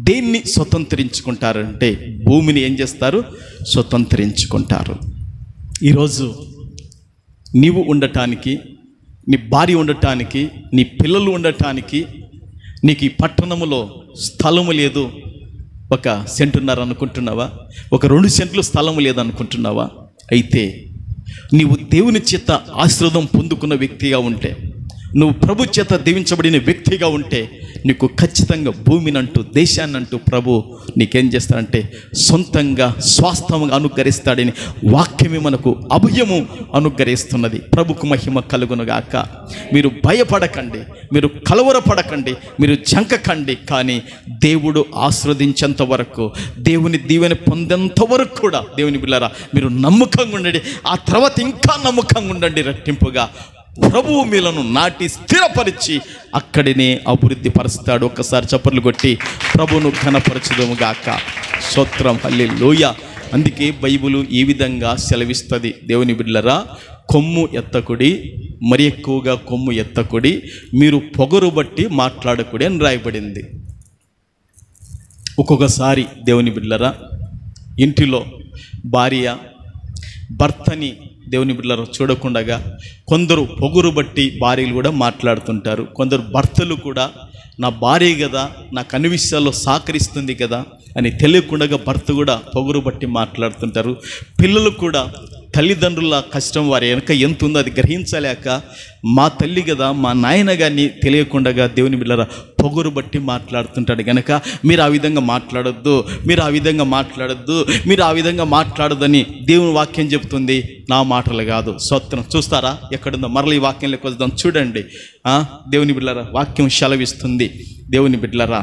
దేన్ని స్వతంత్రించుకుంటారంటే భూమిని ఏం చేస్తారు? స్వతంత్రించుకుంటారు. ఈరోజు నీవు ఉండటానికి, నీ భార్య ఉండటానికి, నీ పిల్లలు ఉండటానికి నీకు ఈ పట్టణములో స్థలము లేదు. 1 సెంటున్నర అనుకుంటున్నావా? 2 సెంట్లు స్థలము లేదనుకుంటున్నావా? అయితే నీవు దేవుని చేత ఆశీర్వాదం పొందుకున్న వ్యక్తిగా ఉంటే, నువ్వు ప్రభు చేత దీవించబడిన వ్యక్తిగా ఉంటే నీకు ఖచ్చితంగా భూమినంటూ, దేశాన్నంటూ ప్రభు నీకేం చేస్తాడంటే సొంతంగా స్వాస్థ్యంగా అనుగ్రహిస్తాడని వాక్యమే మనకు అభయము అనుగ్రహిస్తున్నది. ప్రభుకు మహిమ కలుగునుగాక. మీరు భయపడకండి, మీరు కలవరపడకండి, మీరు జంకకండి. కానీ దేవుడు ఆశీర్వదించేంత వరకు, దేవుని దీవెన పొందేంత వరకు కూడా దేవుని బిడ్డలారా మీరు నమ్మకంగా ఉండండి. ఆ తర్వాత ఇంకా నమ్మకంగా ఉండండి. రెట్టింపుగా ప్రభువు మీలను నాటి స్థిరపరిచి అక్కడినే అభివృద్ధి పరుస్తాడు. ఒక్కసారి చప్పట్లు కొట్టి ప్రభువును ఘనపరచుదుముగాక. స్తోత్రం, హల్లెలూయా. అందుకే బైబిలు ఈ విధంగా సెలవిస్తుంది. దేవుని బిడ్డలారా కొమ్ము ఎత్తకుడి, మరి ఎక్కువగా కొమ్ము ఎత్తకుడి, మీరు పొగరు బట్టి మాట్లాడకుడి అని రాయబడింది. ఒక్కొక్కసారి దేవుని బిడ్డలారా ఇంటిలో భార్య భర్తని దేవుని బిడ్డలారా చూడకుండగా కొందరు పొగురు బట్టి భార్యలు కూడా మాట్లాడుతుంటారు. కొందరు భర్తలు కూడా నా భార్య కదా, నాకు అన్ని విషయాల్లో సహకరిస్తుంది కదా అని తెలియకుండా భర్త కూడా పొగురు బట్టి మాట్లాడుతుంటారు. పిల్లలు కూడా తల్లిదండ్రుల కష్టం వారి వెనక ఎంత ఉందో అది గ్రహించలేక మా తల్లి కదా, మా నాయన కానీ తెలియకుండా దేవుని బిడ్డలారా పొగురు బట్టి మాట్లాడుతుంటాడు. కనుక మీరు ఆ విధంగా మాట్లాడొద్దు, మీరు ఆ విధంగా మాట్లాడొద్దు, మీరు ఆ విధంగా మాట్లాడొద్దని దేవుని వాక్యం చెప్తుంది. నా మాటలు కాదు. స్తోత్రం. చూస్తారా ఎక్కడుందో? మరల ఈ వాక్యంలోకి వద్దాం. చూడండి, దేవుని బిడ్డలారా వాక్యం సెలవిస్తుంది. దేవుని బిడ్డలారా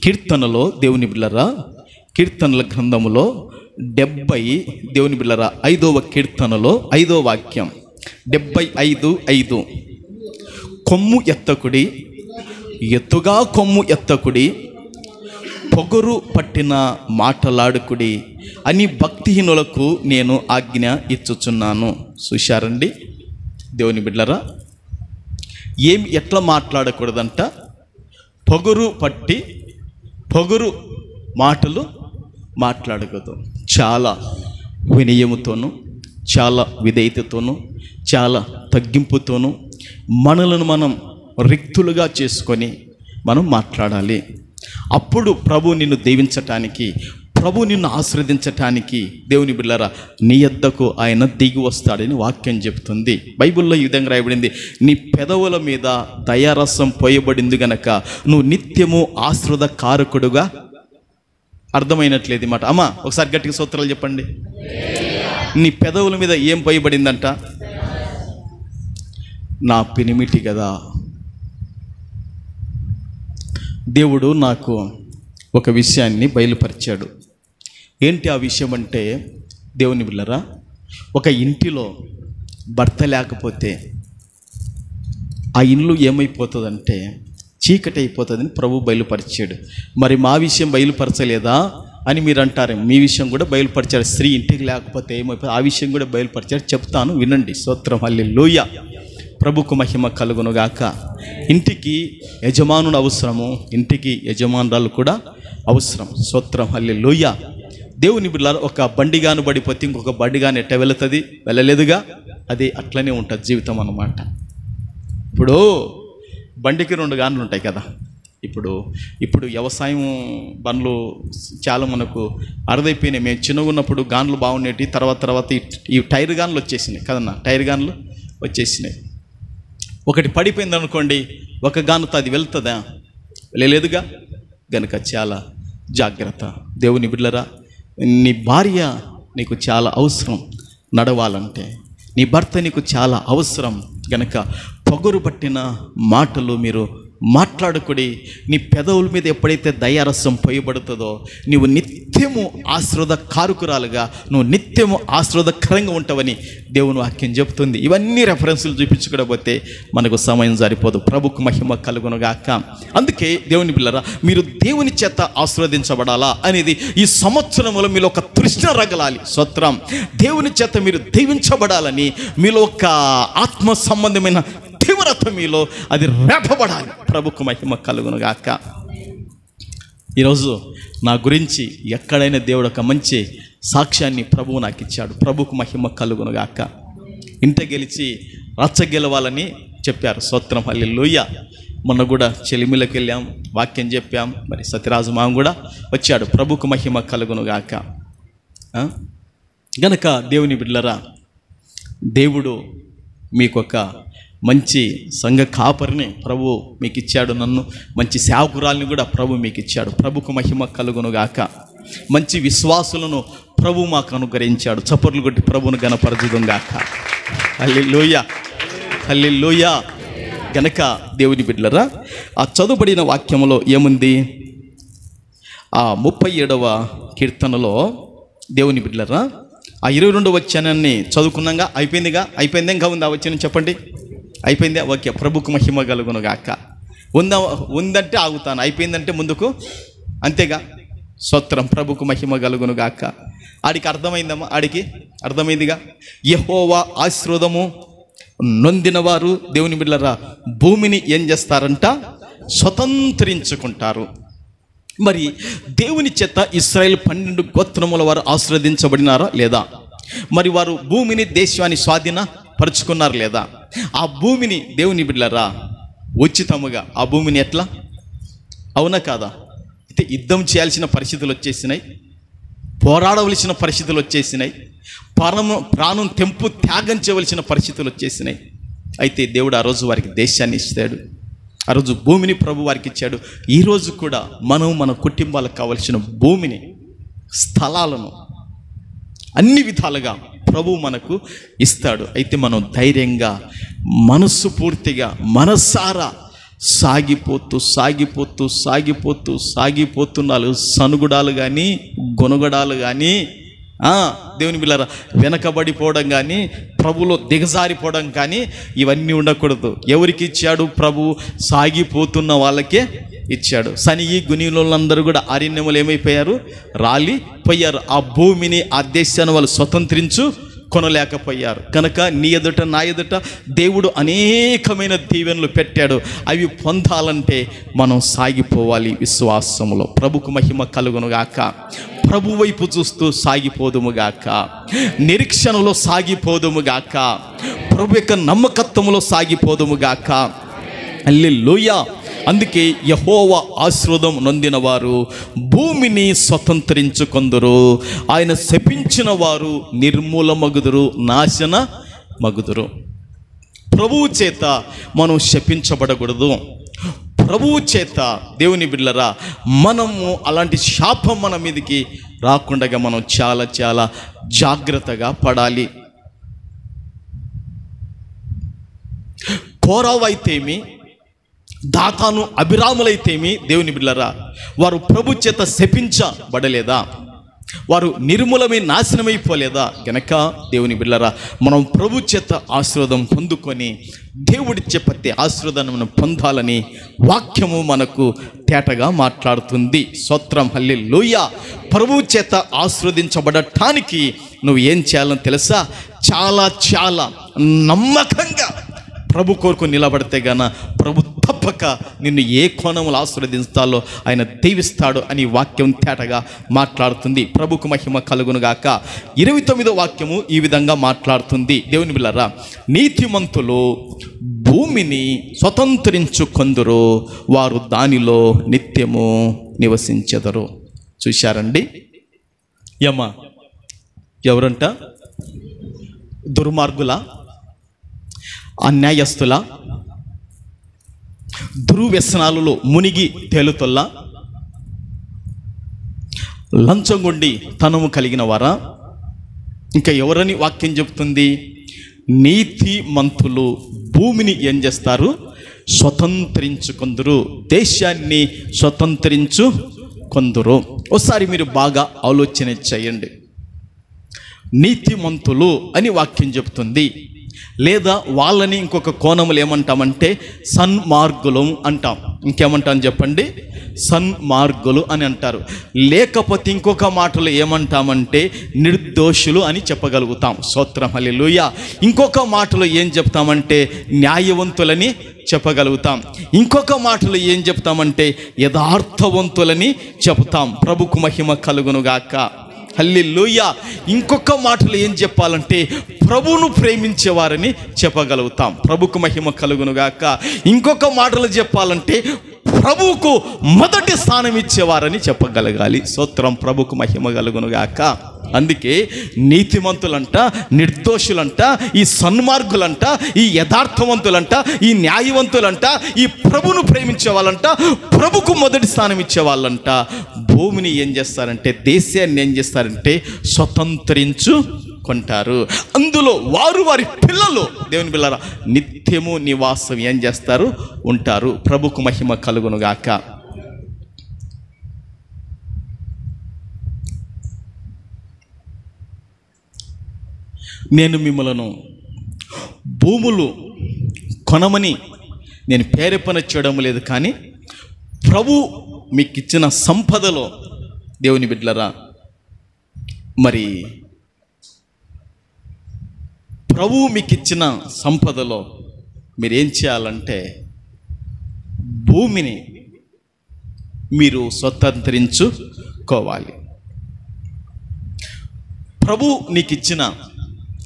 కీర్తనలో, దేవుని బిడ్డలారా కీర్తనల గ్రంథములో 70 దేవుని బిడ్డలారా 5వ కీర్తనలో 5వ వాక్యం 75:5 కొమ్ము ఎత్తకుడి, ఎత్తుగా కొమ్ము ఎత్తకుడి, పొగరు పట్టిన మాటలాడుకుడి అని భక్తిహీనులకు నేను ఆజ్ఞ ఇచ్చుచున్నాను. చూశారండి దేవుని బిడ్డలారా ఎట్లా మాట్లాడకూడదంట? పొగరు పట్టి పొగరు మాటలు మాట్లాడకూడదు. చాలా వినయముతోనూ, చాలా విధేయతతోనూ, చాలా తగ్గింపుతోనూ మనలను మనం రిక్తులుగా చేసుకొని మనం మాట్లాడాలి. అప్పుడు ప్రభు నిన్ను దీవించటానికి, ప్రభు నిన్ను ఆశీర్వదించటానికి దేవుని బిడ్డలారా నీ యొద్దకు ఆయన దిగి వస్తాడని వాక్యం చెప్తుంది. బైబిల్లో ఈ విధంగా రాయబడింది, నీ పెదవుల మీద దయారసం పోయబడింది గనక నువ్వు నిత్యము ఆశీర్వాదకారకుడుగా. అర్థమైనట్లేదు మాట. అమ్మ ఒకసారి గట్టిగా స్తోత్రాలు చెప్పండి. నీ పెదవుల మీద ఏం పోయబడిందంట? నా పెనిమిటి కదా. దేవుడు నాకు ఒక విషయాన్ని బయలుపరిచాడు. ఏంటి ఆ విషయం అంటే, దేవుని బిడ్డలారా, ఒక ఇంటిలో భర్త లేకపోతే ఆ ఇల్లు ఏమైపోతుందంటే చీకటి అయిపోతుందని ప్రభు బయలుపరిచాడు. మరి మా విషయం బయలుపరచలేదా అని మీరు అంటారు. మీ విషయం కూడా బయలుపరిచాడు. స్త్రీ ఇంటికి లేకపోతే ఏమైపోతుంది, ఆ విషయం కూడా బయలుపరిచాడు. చెప్తాను, వినండి. స్తోత్రం, హల్లెలూయా. ప్రభుకు మహిమ కలుగునుగాక. ఇంటికి యజమానుడు అవసరము, ఇంటికి యజమానురాలు కూడా అవసరం. స్తోత్రం, హల్లెలూయా. దేవుని బిడ్డలారా, ఒక బండిగాను పడిపోతే ఇంకొక బండిగాను ఎట్ట వెళుతుంది? వెళ్ళలేదుగా. అది అట్లనే ఉంటుంది జీవితం అన్నమాట. ఇప్పుడు బండికి 2 గానులు ఉంటాయి కదా. ఇప్పుడు వ్యవసాయం బండ్లు చాలా మనకు అరుదైపోయినాయి. మేము చిన్నగా ఉన్నప్పుడు గానులు బాగుండేవి. తర్వాత ఈ టైర్ గానులు వచ్చేసినాయి కదన్నా. టైర్ గానులు వచ్చేసినాయి. ఒకటి పడిపోయింది అనుకోండి, ఒక గానుతో అది వెళ్తుందా? వెళ్ళలేదుగా. గనుక చాలా జాగ్రత్త. దేవుని బిడ్డలారా, నీ భార్య నీకు చాలా అవసరం నడవాలంటే. నీ భర్త నీకు చాలా అవసరం. గనక పొగరు పట్టిన మాటలు మీరు మాట్లాడుకుడి. నీ పెదవుల మీద ఎప్పుడైతే దయారసం పోయబడుతుందో నువ్వు నిత్యము ఆశీర్వాదకారకురాలుగా, నువ్వు నిత్యము ఆశీర్వాదకరంగా ఉంటావని దేవుని వాక్యం చెప్తుంది. ఇవన్నీ రెఫరెన్సులు చూపించుకోకపోతే మనకు సమయం సరిపోదు. ప్రభుకు మహిమ కలుగునుగాక. అందుకే దేవుని పిల్లరా, మీరు దేవుని చేత ఆశీర్వదించబడాలా అనేది ఈ సంవత్సరంలో మీలో ఒక తృష్ణ రగలాలి. స్తోత్రం. దేవుని చేత మీరు దీవించబడాలని మీలో ఒక ఆత్మ సంబంధమైన తీవ్రత మీలో అది రేపబడాలి. ప్రభుకు మహిమ కలుగునుగాక. ఈరోజు నా గురించి ఎక్కడైనా దేవుడు ఒక మంచి సాక్ష్యాన్ని ప్రభువు నాకు ఇచ్చాడు. ప్రభుకు మహిమ కలుగునుగాక. ఇంట గెలిచి రచ్చ గెలవాలని చెప్పారు. స్తోత్రం, హల్లెలూయా. మొన్న కూడా చెలిమిలకు వెళ్ళాం, వాక్యం చెప్పాం. మరి సత్యరాజు మామ కూడా వచ్చాడు. ప్రభుకు మహిమ కలుగునుగాక. గనక దేవుని బిడ్డలారా, దేవుడు మీకొక మంచి సంఘ కాపరిని ప్రభు మీకు ఇచ్చాడు. నన్ను మంచి సేవకురాల్ని కూడా ప్రభు మీకు ఇచ్చాడు. ప్రభుకు మహిమ కలుగునుగాక. మంచి విశ్వాసులను ప్రభు మాకు అనుగ్రహించాడు. చప్పట్లు కొట్టి ప్రభువును గణపరచుదుగాక. హల్లెలూయా, హల్లెలూయా. గనక దేవుని బిడ్డలారా, ఆ చదువుబడిన వాక్యంలో ఏముంది? ఆ 37వ కీర్తనలో దేవుని బిడ్డలారా, ఆ 22వ వచనాన్ని చదువుకున్నాగా. అయిపోయింది. ఇంకా ఉందా వచనం? చెప్పండి. అయిపోయిందా? ఓకే. ప్రభుకు మహిమ కలుగునుగాక. ఉందంటే ఆగుతాను, అయిపోయిందంటే ముందుకు, అంతేగా. స్తోత్రం. ప్రభుకు మహిమ కలుగునుగాక. ఆడికి అర్థమైందమ్మా? ఆడికి అర్థమైందిగా. యెహోవా ఆశీర్వాదము నొందిన వారు దేవుని బిడ్డలారా భూమిని ఏం చేస్తారంట? స్వతంత్రించుకుంటారు. మరి దేవుని చేత ఇశ్రాయేలు 12 గోత్రముల వారు ఆశీర్వదించబడినారా లేదా? మరి వారు భూమిని, దేశాన్ని స్వాధీనపరుచుకున్నారు లేదా? ఆ భూమిని దేవుని బిడ్డలారా ఉచితముగా ఆ భూమిని ఎట్లా? అవునా కాదా? అయితే యుద్ధం చేయాల్సిన పరిస్థితులు వచ్చేసినాయి, పోరాడవలసిన పరిస్థితులు వచ్చేసినాయి, ప్రాణం తెంపు త్యాగం చేయవలసిన పరిస్థితులు వచ్చేసినాయి. అయితే దేవుడు ఆ రోజు వారికి దేశాన్ని ఇస్తాడు. ఆ రోజు భూమిని ప్రభు వారికి ఇచ్చాడు. ఈరోజు కూడా మనం మన కుటుంబాలకు కావలసిన భూమిని, స్థలాలను అన్ని విధాలుగా ప్రభు మనకు ఇస్తాడు. అయితే మనం ధైర్యంగా, మనస్సు పూర్తిగా, మనసారా సాగిపోతున్నారు. సనుగుడాలు కానీ, గొనుగడాలు కానీ, దేవుని బిడ్డలారా వెనకబడిపోవడం కానీ, ప్రభులో దిగజారిపోవడం కానీ ఇవన్నీ ఉండకూడదు. ఎవరికి ఇచ్చాడు? ప్రభు సాగిపోతున్న వాళ్ళకే ఇచ్చాడు. సనిగి గుణీలందరూ కూడా అరణ్యములు ఏమైపోయారు? రాలిపోయారు. ఆ భూమిని, ఆ దేశాన్ని వాళ్ళు స్వతంత్రించు కొనలేకపోయారు. కనుక నీ ఎదుట, నా ఎదుట దేవుడు అనేకమైన దీవెనలు పెట్టాడు. అవి పొందాలంటే మనం సాగిపోవాలి విశ్వాసములో. ప్రభుకు మహిమ కలుగునుగాక. ప్రభు వైపు చూస్తూ సాగిపోదుముగాక. నిరీక్షణలో సాగిపోదుముగాక. ప్రభు యొక్క నమ్మకత్వములో సాగిపోదుముగాక. హల్లెలూయా. అందుకే యెహోవా ఆశీర్వాదం నొందిన వారు భూమిని స్వతంత్రించుకొందురు, ఆయన శపించిన వారు నిర్మూలమగుదురు, నాశన మగుదురు. ప్రభువు చేత మనం శపించబడకూడదు. ప్రభువు చేత దేవుని బిడ్డలారా మనము అలాంటి శాపం మన మీదకి రాకుండా మనం చాలా చాలా జాగ్రత్తగా పడాలి. కోరావైతేమి, దాతాను, అభిరాములైతేమి దేవుని బిడ్డలారా వారు ప్రభు చేత శపించబడలేదా? వారు నిర్మూలమై నాశనమైపోలేదా? గనక దేవుని బిడ్డలారా మనం ప్రభు చేత ఆశీర్వాదం పొందుకొని దేవుడిచ్చే ప్రతి ఆశీర్వాదాన్ని మనం పొందాలని వాక్యము మనకు తేటగా మాట్లాడుతుంది. స్తోత్రం, హల్లెలూయా. ప్రభు చేత ఆశీర్వదించబడటానికి నువ్వు ఏం చేయాలని తెలుసా? చాలా చాలా నమ్మకంగా ప్రభు కొరకు నిలబడితే గాన ప్రభు తప్పక నిన్ను ఏ కోణములు ఆశీర్వదిస్తాలో ఆయన దీవిస్తాడు అని వాక్యం తేటగా మాట్లాడుతుంది. ప్రభుకు మహిమ కలుగునుగాక. 29వ వాక్యము ఈ విధంగా మాట్లాడుతుంది. దేవుని బిడ్డలారా నీతిమంతులు భూమిని స్వతంత్రించుకొందురు, వారు దానిలో నిత్యము నివసించెదరు. చూశారండి? ఎవరంట? దుర్మార్గుల, అన్యాయస్తుల, దుర్వ్యసనాలలో మునిగి తేలుతొల్ల, లంచగొండి తనము కలిగిన వారా? ఇంకా ఎవరని వాక్యం చెప్తుంది? నీతిమంతులు భూమిని ఏం చేస్తారు? స్వతంత్రించుకొందురు, దేశాన్ని స్వతంత్రించుకొందురు. ఒకసారి మీరు బాగా ఆలోచన చేయండి. నీతిమంతులు అని వాక్యం చెప్తుంది. లేదా వాళ్ళని ఇంకొక కోణములు ఏమంటామంటే సన్మార్గులు అంటాం. ఇంకేమంటాం చెప్పండి? సన్మార్గులు అని అంటారు. లేకపోతే ఇంకొక మాటలు ఏమంటామంటే నిర్దోషులు అని చెప్పగలుగుతాం. స్తోత్రం, హల్లెలూయా. ఇంకొక మాటలు ఏం చెప్తామంటే న్యాయవంతులని చెప్పగలుగుతాం. ఇంకొక మాటలు ఏం చెప్తామంటే యథార్థవంతులని చెప్తాం. ప్రభుకు మహిమ కలుగునుగాక. హల్లెలూయా. ఇంకొక మాటలు ఏం చెప్పాలంటే ప్రభువును ప్రేమించేవారని చెప్పగలుగుతాం. ప్రభుకు మహిమ కలుగునుగాక. ఇంకొక మాటలు చెప్పాలంటే ప్రభువుకు మొదటి స్థానం ఇచ్చేవారని చెప్పగలగాలి. స్తోత్రం, ప్రభుకు మహిమ కలుగునుగాక. అందుకే నీతిమంతులంట, నిర్దోషులంట, ఈ సన్మార్గులంట, ఈ యథార్థవంతులంట, ఈ న్యాయవంతులంట, ఈ ప్రభువును ప్రేమించే వాళ్ళంట, ప్రభుకు మొదటి స్థానం ఇచ్చే వాళ్ళంట భూమిని ఏం చేస్తారంటే, దేశాన్ని ఏం చేస్తారంటే స్వతంత్రించుకుంటారు. అందులో వారు వారి పిల్లలు దేవుని పిల్లరా నిత్యము నివాసం ఏం చేస్తారు? ఉంటారు. ప్రభుకు మహిమ కలుగునుగాక. నేను మిమ్మలను భూములు కొనమని నేను ప్రేరేపణ చేయడం లేదు, కానీ ప్రభు మీకు ఇచ్చిన సంపదలో దేవుని బిడ్డలరా మరి ప్రభు మీకు ఇచ్చిన సంపదలో మీరేం చేయాలంటే భూమిని మీరు స్వతంత్రించుకోవాలి. ప్రభు నీకు ఇచ్చిన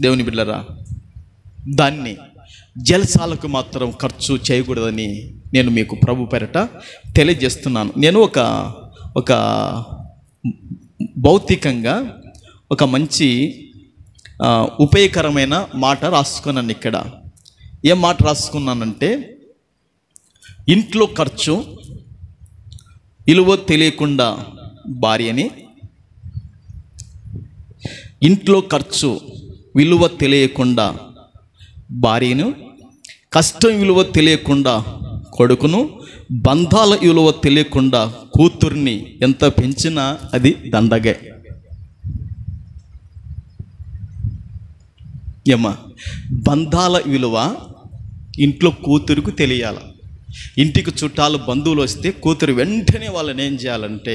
దేవుని బిడ్డలరా దాన్ని జల్సాలకు మాత్రం ఖర్చు చేయకూడదని నేను మీకు ప్రభు పేరట తెలియజేస్తున్నాను. నేను ఒక భౌతికంగా ఒక మంచి ఉపయోగకరమైన మాట రాసుకున్నాను. ఇక్కడ ఏం మాట రాసుకున్నానంటే, ఇంట్లో ఖర్చు విలువ తెలియకుండా భార్యని, ఇంట్లో ఖర్చు విలువ తెలియకుండా భార్యను, కష్టం విలువ తెలియకుండా కొడుకును, బంధాల విలువ తెలియకుండా కూతుర్ని ఎంత పెంచినా అది దండగే. బంధాల విలువ ఇంట్లో కూతురుకు తెలియాలి. ఇంటికి చుట్టాలు బంధువులు వస్తే కూతురు వెంటనే వాళ్ళని ఏం చేయాలంటే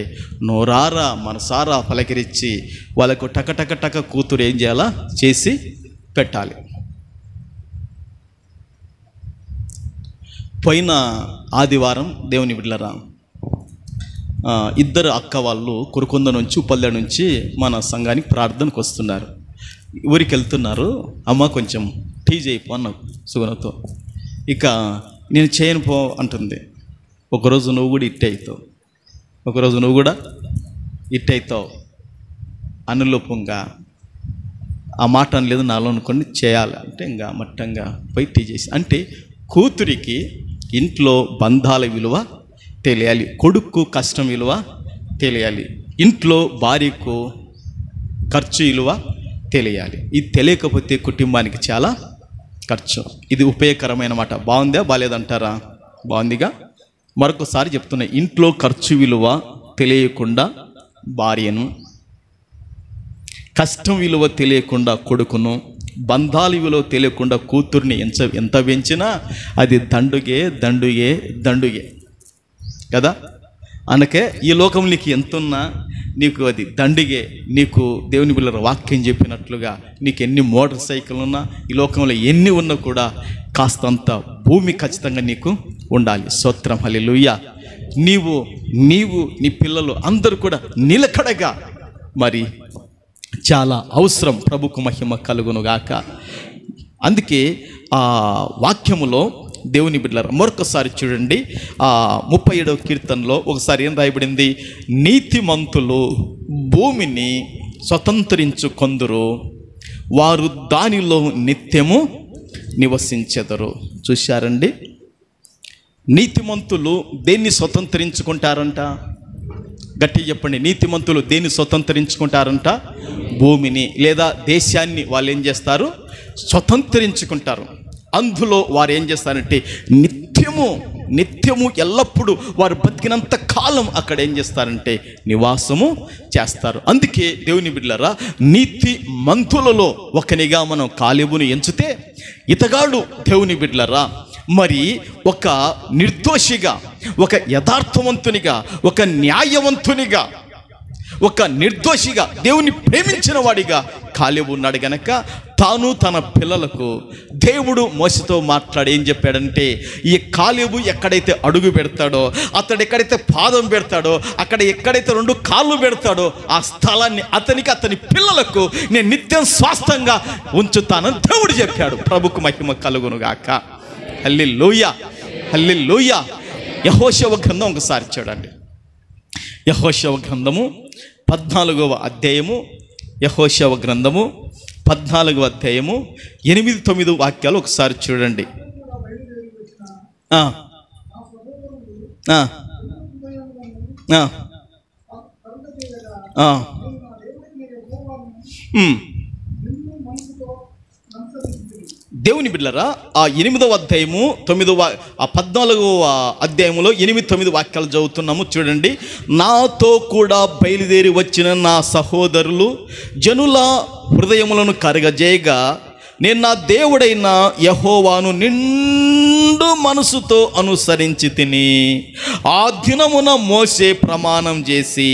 నోరారా మనసారా పలకరించి వాళ్ళకు టక కూతురు ఏం చేయాలా చేసి పెట్టాలి. పోయిన ఆదివారం దేవుని బిడ్డలరా ఇద్దరు అక్క వాళ్ళు కురుకొంద నుంచి ఉప్పల్ద నుంచి మన సంఘానికి ప్రార్థనకు వస్తున్నారు. ఊరికి వెళ్తున్నారు. అమ్మ కొంచెం టీ చేయిపో అన్న సుగుణతో. ఇక నేను చేయను పో అంటుంది. ఒకరోజు నువ్వు కూడా ఇట్టయితావు, ఒకరోజు నువ్వు కూడా ఇట్టయితావు. అనులోపంగా ఆ మాట అనలేదు నాలో అనుకోండి, చేయాలి అంటే ఇంకా మట్టంగా పోయి చేసి. అంటే కూతురికి ఇంట్లో బంధాల విలువ తెలియాలి, కొడుకు కష్టం విలువ తెలియాలి, ఇంట్లో భార్యకు ఖర్చు విలువ తెలియాలి. ఇది తెలియకపోతే కుటుంబానికి చాలా ఖర్చు. ఇది ఉపయోగకరమైన మాట. బాగుందా బాలేదంటారా? బాగుందిగా. మరొకసారి చెప్తున్నా, ఇంట్లో ఖర్చు విలువ తెలియకుండా భార్యను, కష్టం విలువ తెలియకుండా కొడుకును, బంధాల విలువ తెలియకుండా కూతుర్ని ఎంత పెంచినా అది దండుగే దండుగే దండుగే కదా. అందుకే ఈ లోకం నీకు ఎంతున్నా నీకు అది దండిగే. నీకు దేవుని బిడ్డల వాక్యం చెప్పినట్లుగా నీకు ఎన్ని మోటార్ సైకిల్ ఉన్నా, ఈ లోకంలో ఎన్ని ఉన్నా కూడా కాస్తంత భూమి ఖచ్చితంగా నీకు ఉండాలి. స్తోత్రం, హల్లెలూయా. నీవు నీ పిల్లలు అందరూ కూడా నిలకడగా మరి చాలా అవసరం. ప్రభుకు మహిమ కలుగునుగాక. అందుకే ఆ వాక్యములో దేవుని బిడ్డలారా మరొకసారి చూడండి, 37వ కీర్తనలో ఒకసారి ఏం రాయబడింది? నీతిమంతులు భూమిని స్వతంత్రించుకొందురు, వారు దానిలో నిత్యము నివసించెదరు. చూశారండి, నీతిమంతులు దేన్ని స్వతంత్రించుకుంటారంట? గట్టి చెప్పండి. నీతిమంతులు దేన్ని స్వతంత్రించుకుంటారంట? భూమిని లేదా దేశాన్ని వాళ్ళు ఏం చేస్తారు? స్వతంత్రించుకుంటారు. అందులో వారు ఏం చేస్తారంటే నిత్యము ఎల్లప్పుడూ వారు బతికినంత కాలం అక్కడ ఏం చేస్తారంటే నివాసము చేస్తారు. అందుకే దేవుని బిడ్డలారా, నీతి మంతులలో ఒకనిగా మనం కాలేబుని ఎంచితే, ఇతగాడు దేవుని బిడ్డలారా మరి ఒక నిర్దోషిగా, ఒక యథార్థవంతునిగా, ఒక న్యాయవంతునిగా, ఒక నిర్దోషిగా, దేవుని ప్రేమించిన వాడిగా కాలేబు ఉన్నాడు గనక తాను తన పిల్లలకు దేవుడు మోసతో మాట్లాడి ఏం చెప్పాడంటే, ఈ కాలేబు ఎక్కడైతే అడుగు పెడతాడో, అతడు ఎక్కడైతే పాదం పెడతాడో, అక్కడ ఎక్కడైతే 2 కాళ్ళు పెడతాడో ఆ స్థలాన్ని అతని పిల్లలకు నేను నిత్యం స్వాస్థంగా ఉంచుతానని దేవుడు చెప్పాడు. ప్రభుకు మహిమ కలుగునుగాక. హల్లెలూయా, హల్లెలూయా. యెహోషువ గ్రంథం ఒకసారి చూడండి. యెహోషువ గ్రంథము 14వ అధ్యాయము, యెహోషువ గ్రంథము 14వ అధ్యాయము 8-9 వాక్యాలు ఒకసారి చూడండి. దేవుని బిడ్డలారా, ఆ 8వ అధ్యాయము 14వ అధ్యాయములో 8-9 వాక్యాలు చదువుతున్నాము. చూడండి. నాతో కూడా బయలుదేరి వచ్చిన నా సహోదరులు జనుల హృదయములను కరగజేయగా, నేను నా దేవుడైన యెహోవాను నిండు మనసుతో అనుసరించి తిని, ఆ దినమున మోసే ప్రమాణం చేసి,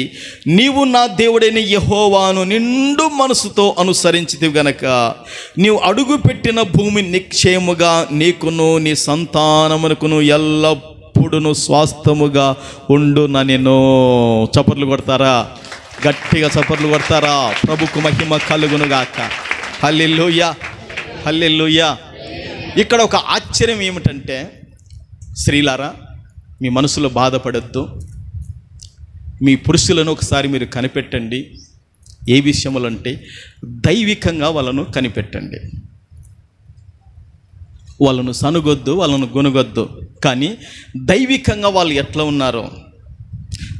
నీవు నా దేవుడైన యెహోవాను నిండు మనసుతో అనుసరించితివి గనక నీవు అడుగుపెట్టిన భూమి నిక్షేముగా నీకును నీ సంతానమునకును ఎల్లప్పుడూ స్వాస్థముగా ఉండుననెను. చప్పట్లు కొడతారా? గట్టిగా చప్పట్లు కొడతారా? ప్రభుకు మహిమ కలుగునుగాక. హల్లెలూయా, హల్లెలూయా. ఇక్కడ ఒక ఆశ్చర్యం ఏమిటంటే, స్త్రీలారా మీ మనసులో బాధపడద్దు. మీ పురుషులను ఒకసారి మీరు కనిపెట్టండి. ఏ విషయములంటే దైవికంగా వాళ్ళను కనిపెట్టండి. వాళ్ళను సనుగొద్దు, వాళ్ళను గొనుగొద్దు. కానీ దైవికంగా వాళ్ళు ఎట్లా ఉన్నారో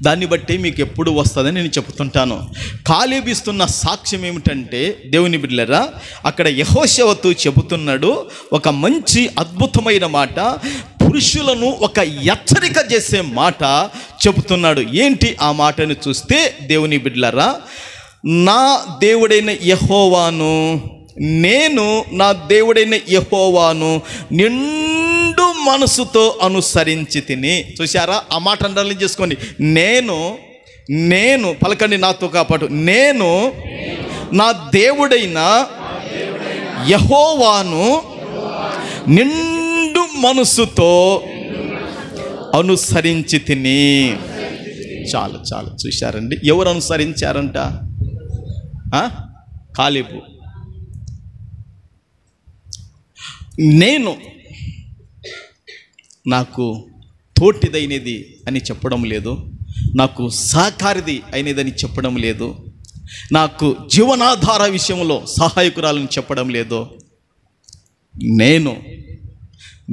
దాన్ని బట్టి మీకు ఎప్పుడు వస్తుందని నేను చెప్తుంటాను. కాలేబు ఇస్తున్న సాక్ష్యం ఏమిటంటే, దేవుని బిడ్డలారా అక్కడ యెహోషువతో చెబుతున్నాడు ఒక మంచి అద్భుతమైన మాట. పురుషులను ఒక హెచ్చరిక చేసే మాట చెబుతున్నాడు. ఏంటి ఆ మాటను చూస్తే, దేవుని బిడ్డలారా, నా దేవుడైన యెహోవాను, నేను నా దేవుడైన యెహోవాను నిండు మనసుతో అనుసరించి తిని. చూశారా? ఆ మాట అండర్లైన్ చేసుకోండి. నేను పలకండి నాతో కాపాటు. నేను నా దేవుడైన యెహోవాను నిండు మనసుతో అనుసరించి తిని. చాలు చాలు. చూశారండి? ఎవరు అనుసరించారంట? కాలేబు. నాకు తోటిదైనది అని చెప్పడం లేదు, నాకు సహకారిది అయినదని చెప్పడం లేదు, నాకు జీవనాధార విషయంలో సహాయకురాలని చెప్పడం లేదు. నేను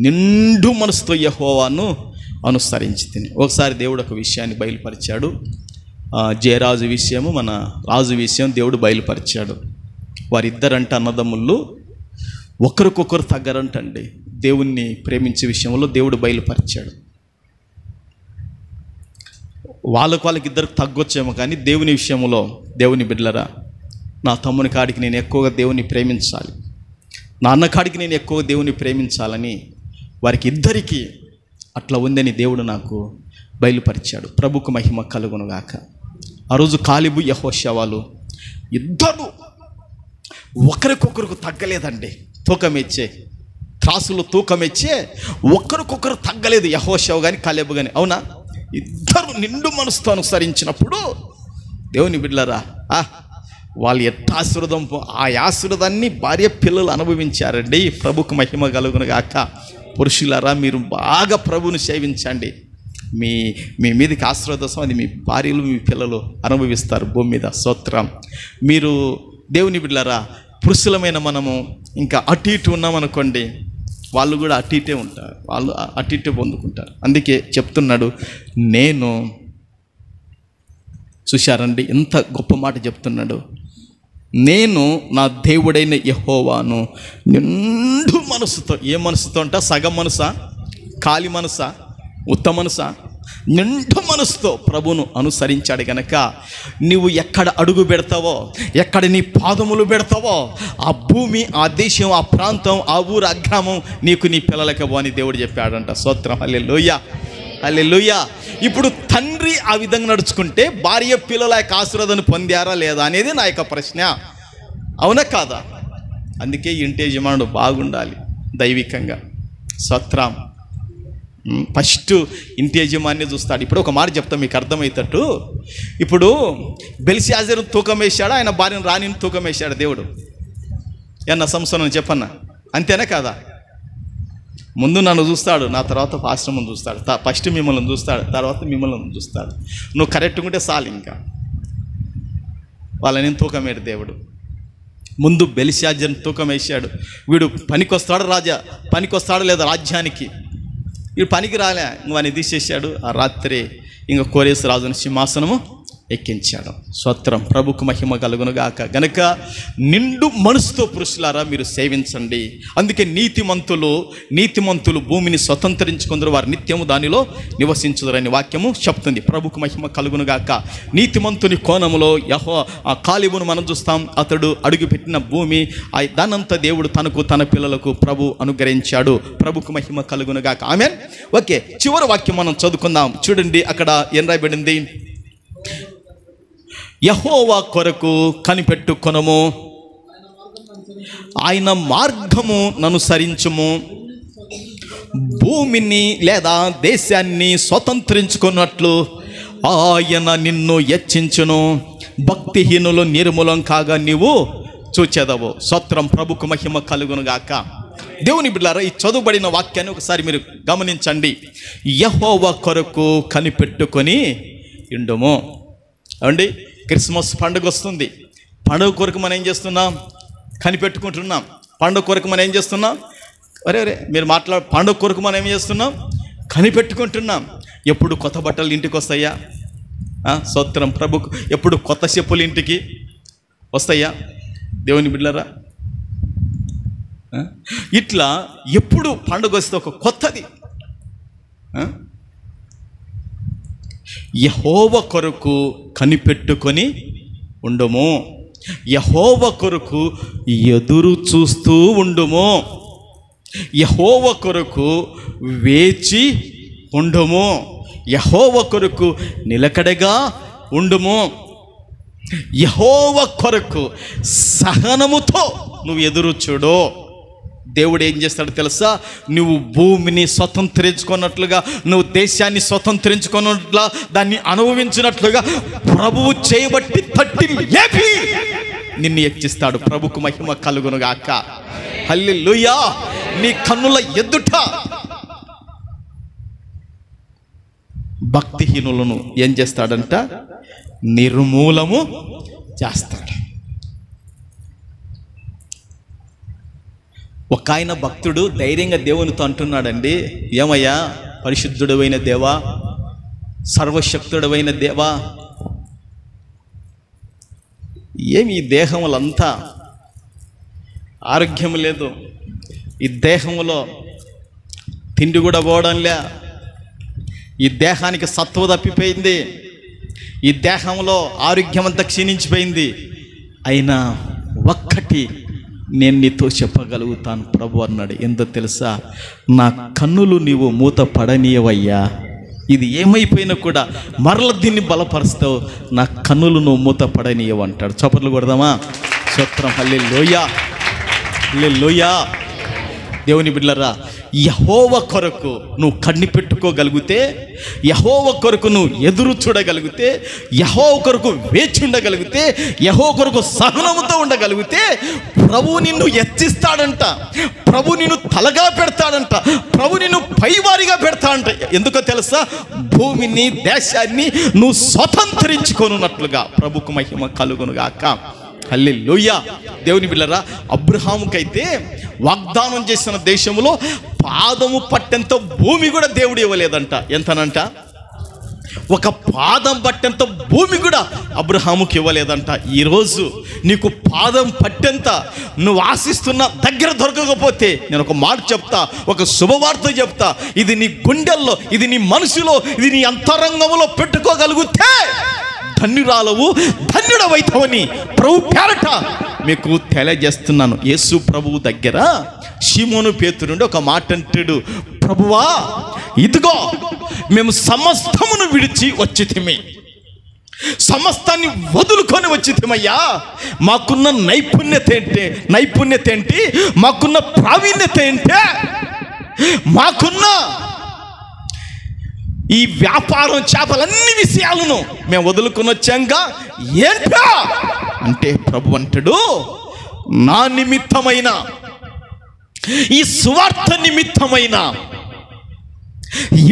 నిండు మనసుతో యెహోవాను అనుసరించి తిని. ఒకసారి దేవుడు ఒక విషయాన్ని బయలుపరిచాడు. జయరాజు విషయము, మన రాజు విషయం దేవుడు బయలుపరిచాడు. వారిద్దరంట అన్నదమ్ముళ్ళు ఒకరికొకరు తగ్గరంటండి. దేవుణ్ణి ప్రేమించే విషయంలో దేవుడు బయలుపరిచాడు. వాళ్ళకిద్దరికి తగ్గొచ్చేమో కానీ దేవుని విషయంలో, దేవుని బిడ్డలరా, నా తమ్ముని కాడికి నేను ఎక్కువగా దేవుని ప్రేమించాలి, నా అన్న కాడికి నేను ఎక్కువ దేవుని ప్రేమించాలని వారికి ఇద్దరికీ అట్లా ఉందని దేవుడు నాకు బయలుపరిచాడు. ప్రభుకు మహిమ కలుగునుగాక. ఆ రోజు కాలేబు యెహోషువ ఇద్దరు ఒకరికొకరికి తగ్గలేదండి. తూకమెచ్చే త్రాసులో తూకమెచ్చే ఒకరికొకరు తగ్గలేదు, యెహోషువ కానీ కాలేబు కానీ. అవునా? ఇద్దరు నిండు మనసుతో అనుసరించినప్పుడు దేవుని బిడ్డలారా, వాళ్ళు ఎట్ట ఆశీర్వాదం, ఆ ఆశీర్వాదాన్ని భార్య పిల్లలు అనుభవించారండి. ప్రభుకు మహిమ కలుగునుగాక. పురుషులారా, మీరు బాగా ప్రభువుని సేవించండి. మీ మీదకి ఆశీర్వాదం అది మీ భార్యలు, మీ పిల్లలు అనుభవిస్తారు భూమి మీద. స్తోత్రం. మీరు దేవుని బిడ్డలారా, పురుషులమైన మనము ఇంకా అటు ఇటు ఉన్నామనుకోండి, వాళ్ళు కూడా అటు ఇటే ఉంటారు, వాళ్ళు అటు ఇటే పొందుకుంటారు. అందుకే చెప్తున్నాడు, నేను చూశారండి ఎంత గొప్ప మాట చెప్తున్నాడు. నేను నా దేవుడైన యెహోవాను నిండు మనసుతో. ఏ మనసుతో అంట? సగం మనసా, ఖాళీ మనసా, ఉత్త మనసా? నిండు మనసుతో ప్రభువును అనుసరించాడు గనక నువ్వు ఎక్కడ అడుగు పెడతావో, ఎక్కడ నీ పాదములు పెడతావో, ఆ భూమి, ఆ దేశం, ఆ ప్రాంతం, ఆ ఊరు, ఆ గ్రామం నీకు, నీ పిల్లలకి అని దేవుడు చెప్పాడంట. స్తోత్రం. హల్లెలూయా, హల్లెలూయా. ఇప్పుడు తండ్రి ఆ విధంగా నడుచుకుంటే భార్య పిల్లల యొక్క ఆశీర్వాదాన్ని పొందారా లేదా అనేది నా యొక్క ప్రశ్న. అవునా కాదా? అందుకే ఇంటి యజమానుడు బాగుండాలి దైవికంగా. స్తోత్రం. ఫస్ట్ ఇంటి యజమాని చూస్తాడు. ఇప్పుడు ఒక మాట చెప్తాం మీకు అర్థమవుతట్టు. ఇప్పుడు బెల్షాజరు తూకం వేశాడు, ఆయన భార్యను రాణిని తూకం వేశాడు దేవుడు. ఏమన్నా సంవత్సరం చెప్పన్నా? అంతేనా కాదా? ముందు నన్ను చూస్తాడు, నా తర్వాత ఆశ్రమం చూస్తాడు. ఫస్ట్ మిమ్మల్ని చూస్తాడు, తర్వాత మిమ్మల్ని చూస్తాడు. నువ్వు కరెక్ట్గా ఉంటే చాలు. ఇంకా వాళ్ళని తూకం వేడు దేవుడు. ముందు బెల్షాజర్ని తూకం వేశాడు. వీడు పనికొస్తాడు, రాజా పనికొస్తాడు లేదా రాజ్యానికి? వీడు పనికి రాలే, వాడిని తీసేశాడు. ఆ రాత్రి ఇంకా కోరేసు రాజుని సింహాసనము ఎక్కించాడు. స్తోత్రం. ప్రభుకు మహిమ కలుగునుగాక. గనక నిండు మనసుతో పురుషులారా మీరు సేవించండి. అందుకే నీతిమంతులు భూమిని స్వతంత్రించుకుందరు, వారు నిత్యము దానిలో నివసించుదరని వాక్యము చెప్తుంది. ప్రభుకు మహిమ కలుగునుగాక. నీతిమంతుని కోణములో ఆ కాలేబును మనం చూస్తాం. అతడు అడుగుపెట్టిన భూమి, దానంతా దేవుడు తనకు, తన పిల్లలకు ప్రభు అనుగ్రహించాడు. ప్రభుకు మహిమ కలుగునుగాక. ఆమేన్. ఓకే, చివరి వాక్యం మనం చదువుకుందాం. చూడండి, అక్కడ ఏం రాయబడింది? యెహోవా కొరకు కనిపెట్టుకొనుము, ఆయన మార్గము అనుసరించుము, భూమిని లేదా దేశాన్ని స్వతంత్రించుకున్నట్లు ఆయన నిన్ను హెచ్చించును, భక్తిహీనులు నిర్మూలం కాగా నీవు చూచెదవు. స్తోత్రం. ప్రభుకు మహిమ కలుగునుగాక. దేవుని బిడ్డలారా, ఈ చదువుబడిన వాక్యాన్ని ఒకసారి మీరు గమనించండి. యెహోవా కొరకు కనిపెట్టుకొని ఉండుము. అండి, క్రిస్మస్ పండుగ వస్తుంది. పండుగ కొరకు మనం ఏం చేస్తున్నాం? కనిపెట్టుకుంటున్నాం. పండుగ కొరకు మనం ఏం చేస్తున్నాం? అరే మీరు పండుగ కొరకు మనం ఏం చేస్తున్నాం? కనిపెట్టుకుంటున్నాం. ఎప్పుడు కొత్త బట్టలు ఇంటికి వస్తాయా? స్తోత్రం ప్రభుకు. ఎప్పుడు కొత్త చెప్పులు ఇంటికి వస్తాయా? దేవుని బిడ్డలారా, ఇట్లా ఎప్పుడు పండుగ వస్తే ఒక కొత్తది. యెహోవా కొరకు కనిపెట్టుకొని ఉండుము, యెహోవా కొరకు ఎదురు చూస్తూ ఉండుము, యెహోవా కొరకు వేచి ఉండుము, యెహోవా కొరకు నిలకడగా ఉండుము, యెహోవా కొరకు సహనముతో నువ్వు ఎదురు చూడు. దేవుడు ఏం చేస్తాడో తెలుసా? నువ్వు భూమిని స్వతంత్రించుకున్నట్లుగా, నువ్వు దేశాన్ని స్వతంత్రించుకున్నట్లుగా, దాన్ని అనుభవించినట్లుగా ప్రభువు చేయబట్టి తట్టి లేపి నిన్ను హెచ్చిస్తాడు. ప్రభుకు మహిమ కలుగునుగాక. హల్లెలూయా. నీ కన్నుల ఎదుట భక్తిహీనులను ఏం చేస్తాడంట? నిర్మూలము చేస్తాడు. ఒక ఆయన భక్తుడు ధైర్యంగా దేవునితో అంటున్నాడండి, ఏమయ్యా పరిశుద్ధుడవైన దేవా, సర్వశక్తుడవైన దేవా, ఏమి ఈ దేహములంతా ఆరోగ్యం లేదు, ఈ దేహంలో తిండి కూడా పోవడంలే, ఈ దేహానికి సత్వ తప్పిపోయింది, ఈ దేహంలో ఆరోగ్యం అంతా క్షీణించిపోయింది, అయినా ఒక్కటి నేను నీతో చెప్పగలుగుతాను ప్రభు అన్నాడు. ఎంతో తెలుసా? నా కన్నులు నీవు మూత పడనీయవయ్యా, ఇది ఏమైపోయినా కూడా మరల దీన్ని బలపరుస్తావు, నా కన్నులు నువ్వు మూత పడనీయవు అంటాడు. చప్పట్లు కొడదామా? స్తోత్రం, హల్లెలూయా, హల్లెలూయా. దేవుని బిడ్డలారా, యెహోవా కొరకు నువ్వు కన్ను పెట్టుకోగలిగితే, యెహోవా కొరకు నువ్వు ఎదురు చూడగలిగితే, యెహోవా కొరకు వేచి ఉండగలిగితే, యెహోవా కొరకు సహనముతో ఉండగలిగితే ప్రభు నిన్ను హెచ్చిస్తాడంట, ప్రభు నిన్ను తలగా పెడతాడంట, ప్రభు నిన్ను పైవారిగా పెడతాడంట. ఎందుకో తెలుసా? భూమిని దేశాన్ని నువ్వు స్వతంత్రించుకొనున్నట్లుగా. ప్రభుకు మహిమ కలుగునుగాక. హల్లెలూయా. దేవుని బిడ్డలారా, అబ్రహాముకైతే వాగ్దానం చేసిన దేశంలో పాదము పట్టెంత భూమి కూడా దేవుడు ఇవ్వలేదంట. ఎంతనంట? ఒక పాదం పట్టెంత భూమి కూడా అబ్రహాముకి ఇవ్వలేదంట. ఈరోజు నీకు పాదం పట్టెంత నువ్వు ఆశిస్తున్న దగ్గర దొరకకపోతే నేను ఒక మాట చెప్తా, ఒక శుభవార్త చెప్తా. ఇది నీ గుండెల్లో, ఇది నీ మనసులో, ఇది నీ అంతరంగంలో పెట్టుకోగలిగితే ధన్యురాలవు, ధన్యుడవైతావని ప్రభు పేరట మీకు తెలియజేస్తున్నాను. యేసు ప్రభువు దగ్గర షిమోను పేతురు నుండి ఒక మాట అంటాడు, ప్రభువా ఇదిగో మేము సమస్తమును విడిచి వచ్చితిమి, సమస్తాన్ని వదులుకొని వచ్చితిమయ్యా, మాకున్న నైపుణ్యత ఏంటి, మాకున్న ప్రావీణ్యత ఏంటి, మాకున్న ఈ వ్యాపారం చేపలన్ని విషయాలను మేము వదులుకొని వచ్చాంగా ఏంటా అంటే ప్రభు అంటాడు, నా నిమిత్తమైన, ఈ సువార్త నిమిత్తమైన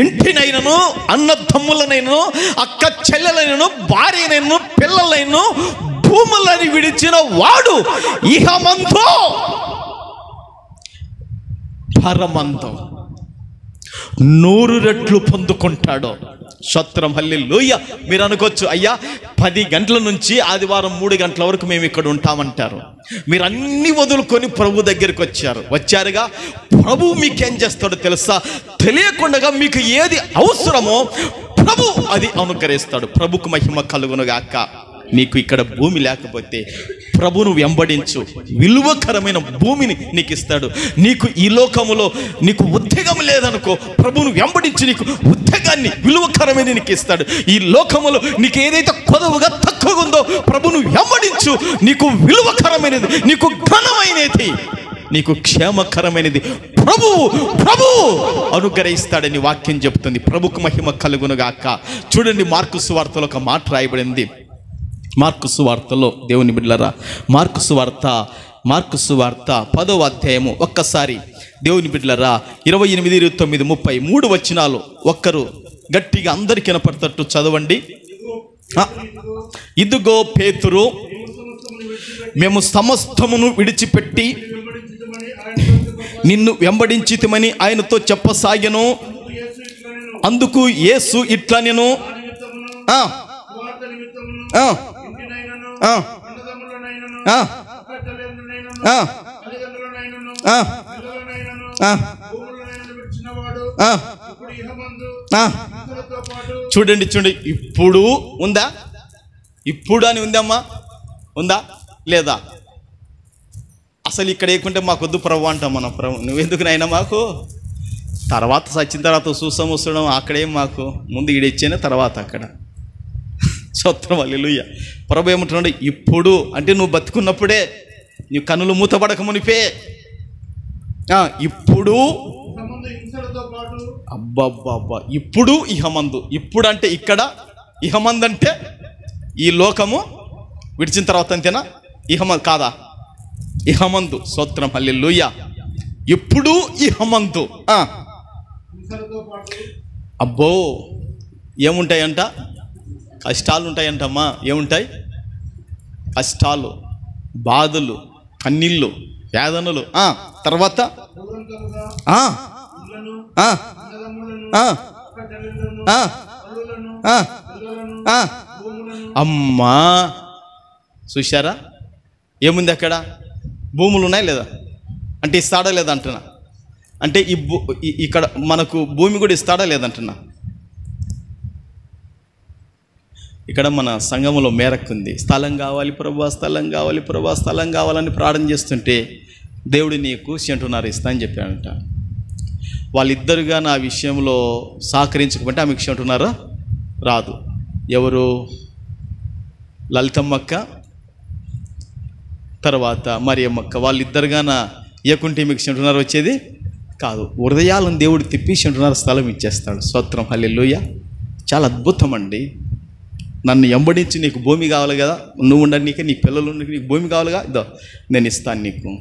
ఇంటినైనను, అన్నదమ్ములనైనను, అక్క చెల్లెలైనను, భార్యనైనను, పిల్లలైనను, భూములని విడిచిన వాడు ఇహమంతో పరమంతో 100 రెట్లు పొందుకుంటాడు. స్తోత్రం, హల్లెలూయా. మీరు అనుకోవచ్చు, అయ్యా 10 గంటల నుంచి ఆదివారం 3 గంటల వరకు మేము ఇక్కడ ఉంటామంటారు. మీరు అన్ని వదులుకొని ప్రభు దగ్గరికి వచ్చారుగా. ప్రభు మీకేం చేస్తాడో తెలుసా? తెలియకుండా మీకు ఏది అవసరమో ప్రభు అది అనుగ్రహిస్తాడు. ప్రభుకు మహిమ కలుగునుగాక. నీకు ఇక్కడ భూమి లేకపోతే ప్రభును వెంబడించు, విలువకరమైన భూమిని నీకు ఇస్తాడు. నీకు ఈ లోకములో నీకు ఉద్యోగం లేదనుకో, ప్రభును వెంబడించి నీకు ఉద్యోగాన్ని, విలువకరమైన నీకు ఇస్తాడు. ఈ లోకములో నీకు ఏదైతే కొదవుగా తక్కువగా ఉందో ప్రభును వెంబడించు, నీకు విలువకరమైనది, నీకు ఘనమైనది, నీకు క్షేమకరమైనది ప్రభు అనుగ్రహిస్తాడని వాక్యం చెబుతుంది. ప్రభుకు మహిమ కలుగునుగాక. చూడండి, మార్కు సువార్తలో ఒక మాట రాయబడింది. మార్కు సువార్తలో దేవుని బిడ్డలారా, మార్కు సువార్త 10వ అధ్యాయము. ఒక్కసారి దేవుని బిడ్డలారా 28, 29, 30 3 వచనాలు ఒక్కరు గట్టిగా అందరికి వినపడతట్టు చదవండి. ఇదిగో పేతురు, మేము సమస్తమును విడిచిపెట్టి నిన్ను వెంబడించితిమని ఆయనతో చెప్పసాగెను. అందుకు యేసు ఇట్లా నేను చూడండి, ఇప్పుడు ఉందా? ఇప్పుడు అని ఉందమ్మా? ఉందా లేదా? అసలు ఇక్కడ ఏకుంటే మాకు వద్దు ప్రభు అంటాం. మన ప్రభు నువ్వెందుకు నైనా మాకు తర్వాత సచ్చిన తర్వాత చూసాం వస్తడం అక్కడేం మాకు ముందు ఈడిచ్చేనే తర్వాత అక్కడ. స్తోత్రం, హల్లెలూయా. ప్రభు ఏమంటున్నాడు? ఇప్పుడు అంటే నువ్వు బతుకున్నప్పుడే, నీ కన్నులు మూతపడక మునిపే. ఇప్పుడు అబ్బబ్బబ్బా, ఇప్పుడు ఇహమందు. ఇప్పుడు అంటే ఇక్కడ, ఇహమందు అంటే ఈ లోకము విడిచిన తర్వాత అంతేనా? ఇహమందు కాదా? ఇహమందు. స్తోత్రం, హల్లెలూయా. ఇప్పుడు ఇహమందు. అబ్బో, ఏముంటాయంట? కష్టాలు ఉంటాయంటమ్మా. ఏముంటాయి? కష్టాలు, బాధలు, కన్నీళ్ళు, వేదనలు. తర్వాత అమ్మా చూశారా? ఏముంది అక్కడ? భూములు ఉన్నాయి లేదా అంటే ఇస్తాడా లేదా అంటున్నా. అంటే ఇక్కడ మనకు భూమి కూడా ఇస్తాడా లేదంటున్నా. ఇక్కడ మన సంఘంలో మేరక్కుంది, స్థలం కావాలి ప్రభా, స్థలం కావాలి ప్రభా, స్థలం కావాలని ప్రార్థన చేస్తుంటే దేవుడు నీకు సెంటున్నర ఇస్తా అని చెప్పాడంట. వాళ్ళిద్దరుగా నా విషయంలో సహకరించకపోతే ఆమెకు సెంటున్నర రాదు. ఎవరు? లలితమ్మక్క తర్వాత మరియమ్మక్క. వాళ్ళిద్దరుగాన ఏకుంటే మీకు సెంటున్నర వచ్చేది కాదు. హృదయాలను దేవుడు తిప్పి సెంటున్నర స్థలం ఇచ్చేస్తాడు. స్తోత్రం, హల్లెలూయా. చాలా అద్భుతం అండి. నన్ను ఎంబడించి నీకు భూమి కావాలి కదా, నువ్వు ఉండడానికి, నీ పిల్లలు ఉండడానికి నీకు భూమి కావాలిగా, ఇదో నేను ఇస్తాను నీకు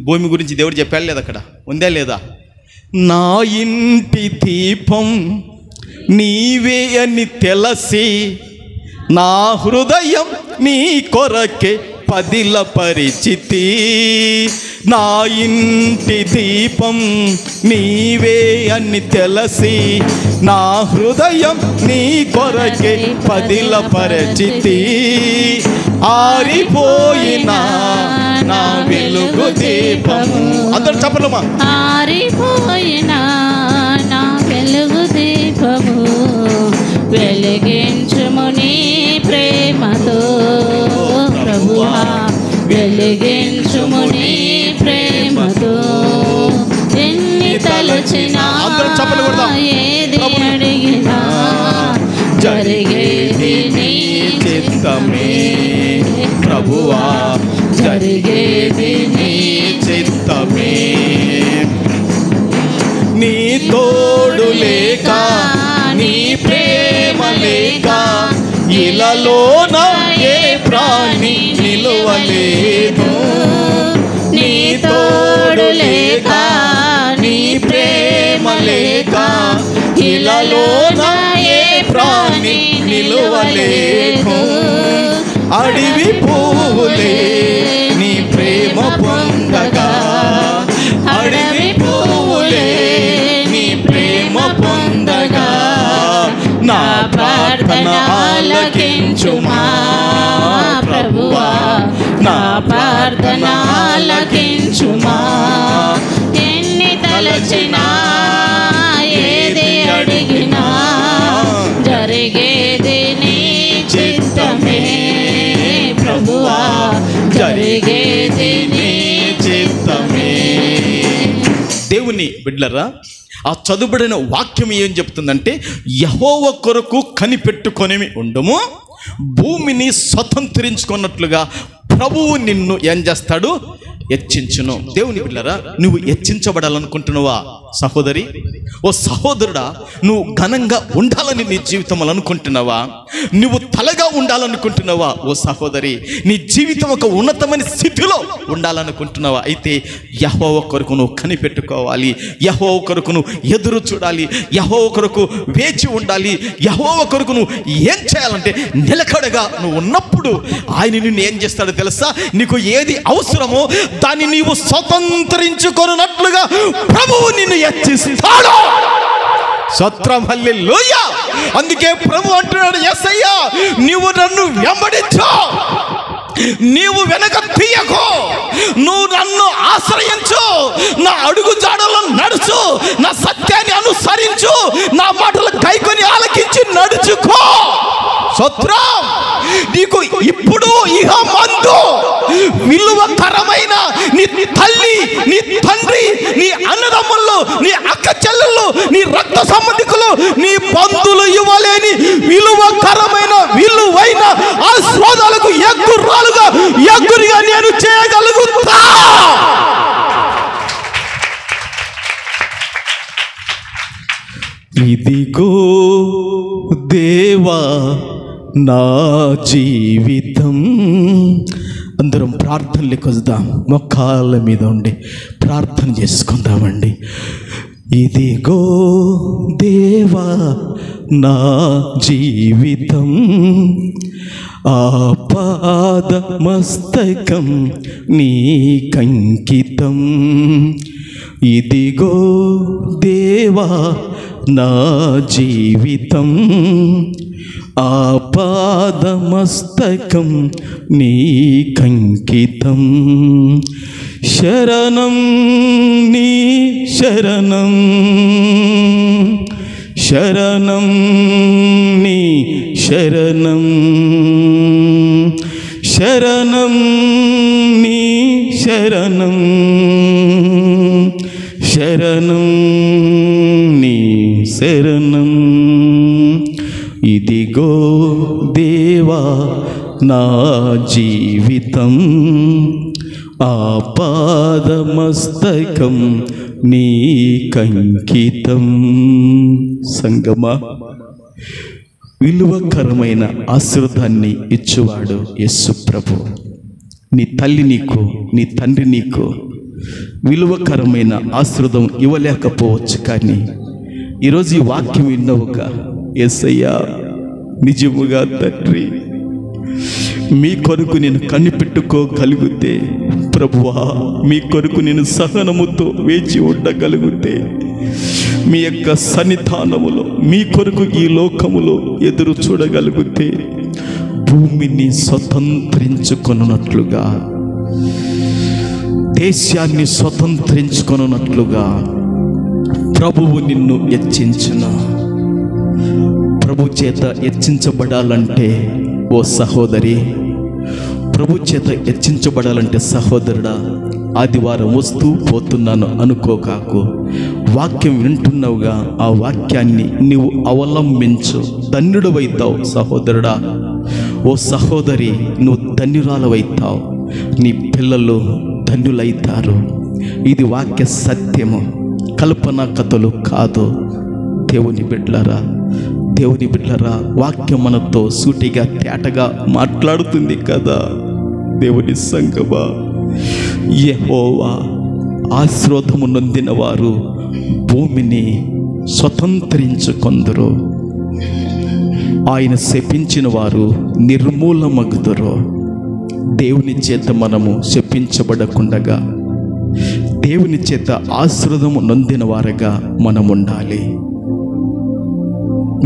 భూమి గురించి దేవుడు చెప్పాడు లేదా? అక్కడ ఉందా లేదా? నా ఇంటి దీపం నీవే అని తెలిసి నా హృదయం నీ కొరకే పదిల పరిచితి. నా ఇంటి దీపం నీవే అని తెలిసి నా హృదయం నీ కొరకే పదిల పరిచితి. ఆరిపోయినా నా వెలుగు దీపము. అందరూ చెప్పలమ్మా. ఆరిపోయినా నా వెలుగు దీపము వెలిగించుము నీ ప్రేమతో ప్రభువా, వెలిగించుము నీ ప్రేమతో. ఎన్ని తలచినా ఏది అడిగినా జరిగేది నీ చిత్తమే ప్రభువా, జరిగేది నీ చిత్తమే. నీ తోడు లేక, నీ ప్రేమ లేక ఇలాలోన ఏ ప్రాణి నిలువలేదు. నీ తోడు లేక, నీ ప్రేమ లేక ఇలాలోన ఏ ప్రాణి నిలువలేదు. అడవి పువ్వులే నీ ప్రేమ పొందగా, అడవి పువ్వులే నీ ప్రేమ పొందగా, నా ప్రార్థన ఆలకించుమా ప్రభువా, నా ప్రార్థన ఆలకించుమా. ఎన్ని తలచినా ఏది అడిగినా జరిగేది నీ చిత్తమే ప్రభువా, జరిగేది నీ చిత్తమే. దేవుని బిడ్డలారా, ఆ చదువుబడిన వాక్యం ఏం చెప్తుందంటే, యెహోవా కొరకు కనిపెట్టుకొని ఉండము, భూమిని స్వతంత్రించుకున్నట్లుగా ప్రభువు నిన్ను ఏం చేస్తాడు? హెచ్చించును. దేవుని బిడ్డలారా, నువ్వు హెచ్చించబడాలనుకుంటున్నావా సహోదరి? ఓ సహోదరుడా, నువ్వు ఘనంగా ఉండాలని నీ జీవితంలో అనుకుంటున్నావా? నువ్వు తలగా ఉండాలనుకుంటున్నావా? ఓ సహోదరి, నీ జీవితం ఒక ఉన్నతమైన స్థితిలో ఉండాలనుకుంటున్నావా? అయితే యెహోవా కొరకు నువ్వు కనిపెట్టుకోవాలి, యెహోవా కొరకు నువ్వు ఎదురు చూడాలి, యెహోవా కొరకు వేచి ఉండాలి. యెహోవా కొరకు నువ్వు ఏం చేయాలంటే, నిలకడగా నువ్వు ఉన్నప్పుడు ఆయన నిన్ను ఏం చేస్తాడో తెలుసా? నీకు ఏది అవసరమో దాన్ని నీవు స్వతంత్రించుకొనున్నట్లుగా ప్రభువు నిన్ను హెచ్చిస్తాడు. స్తోత్రం, హల్లెలూయా. అందుకే ప్రభు అంటున్నాడు, యేసయ్యా నీవు నన్ను వెంబడించు, నీవు వెనక తీయకు, నువ్వు నన్ను ఆశ్రయించు, నా అడుగు జాడలో నడుచు, నా సత్యాన్ని అనుసరించు, నా మాటలు కైకొని ఆలకించి నడుచుకో. స్తోత్రం. నీకు ఇప్పుడు ఇహ మందు విలువకరమైన నీ తల్లి, నీ తండ్రి, నీ అన్నదమ్ములు, నీ అక్క చెల్లెళ్ళు, నీ రక్త సంబంధికులు, నీ బంధువులు ఇవ్వలేని విలువకరమైన విలువైన ఆశీర్వాదాలకు ఎగ్గురిగా నేను చేయగలుగుతా. ఇదిగో దేవా నా జీవితం. అందరం ప్రార్థనలకు వద్దాం, మొక్కాళ్ళ మీద ఉండి ప్రార్థన చేసుకుందామండి. ఇదిగో దేవా నా జీవితం ఆపాదమస్తకం నీకంకితం. ఇదిగో దేవా నా జీవితం ఆపాదమస్తకం నీకంకితం. శరణం నీ శరణం, శరణం నీ శరణం, శరణం నీ శరణం, శరణం నీ శరణం. ఇదిగో దేవా నా జీవితం ఆపాదమస్తకం నీకంకితం. సంగమా, విలువకరమైన ఆశీర్వాదాన్ని ఇచ్చువాడు యేసు ప్రభు. నీ తల్లి నీకు, నీ తండ్రి నీకు విలువకరమైన ఆశీర్వాదం ఇవ్వలేకపోవచ్చు, కానీ ఈరోజు ఈ వాక్యం విన్నవుగా, యేసయ్యా నిజముగా తండ్రి మీ కొరకు నేను కనిపెట్టుకోగలిగితే, ప్రభువా మీ కొరకు నేను సహనముతో వేచి ఉండగలిగితే, మీ యొక్క సన్నిధానములో మీ కొరకు ఈ లోకములో ఎదురు చూడగలిగితే, భూమిని స్వతంత్రించుకొనున్నట్లుగా, దేశాన్ని స్వతంత్రించుకొనున్నట్లుగా ప్రభువు నిన్ను హెచ్చించును. ప్రభు చేత హెచ్చించబడాలంటే ఓ సహోదరి, ప్రభు చేత హెచ్చించబడాలంటే సహోదరుడా, ఆదివారం వస్తూ పోతున్నాను అనుకోకాకు. వాక్యం వింటున్నావుగా, ఆ వాక్యాన్ని నీవు అవలంబించు, ధన్యుడవైతావు సహోదరుడా. ఓ సహోదరి, నువ్వు ధన్యురాలవైతావు, నీ పిల్లలు ధన్యులైతారు. ఇది వాక్య సత్యము, కల్పన కథలు కాదు. దేవుని బిడ్డలారా, దేవుని బిడ్డలారా, వాక్యం మనతో సూటిగా తేటగా మాట్లాడుతుంది కదా. దేవుని సంగమా, యెహోవా ఆశీర్వాదము నొందిన వారు భూమిని స్వతంత్రించుకొందరు, ఆయన శపించిన వారు నిర్మూలమగుదురు. దేవుని చేత మనము శపించబడకుండగా, దేవుని చేత ఆశీర్వాదము నొందిన వారుగా మనం ఉండాలి.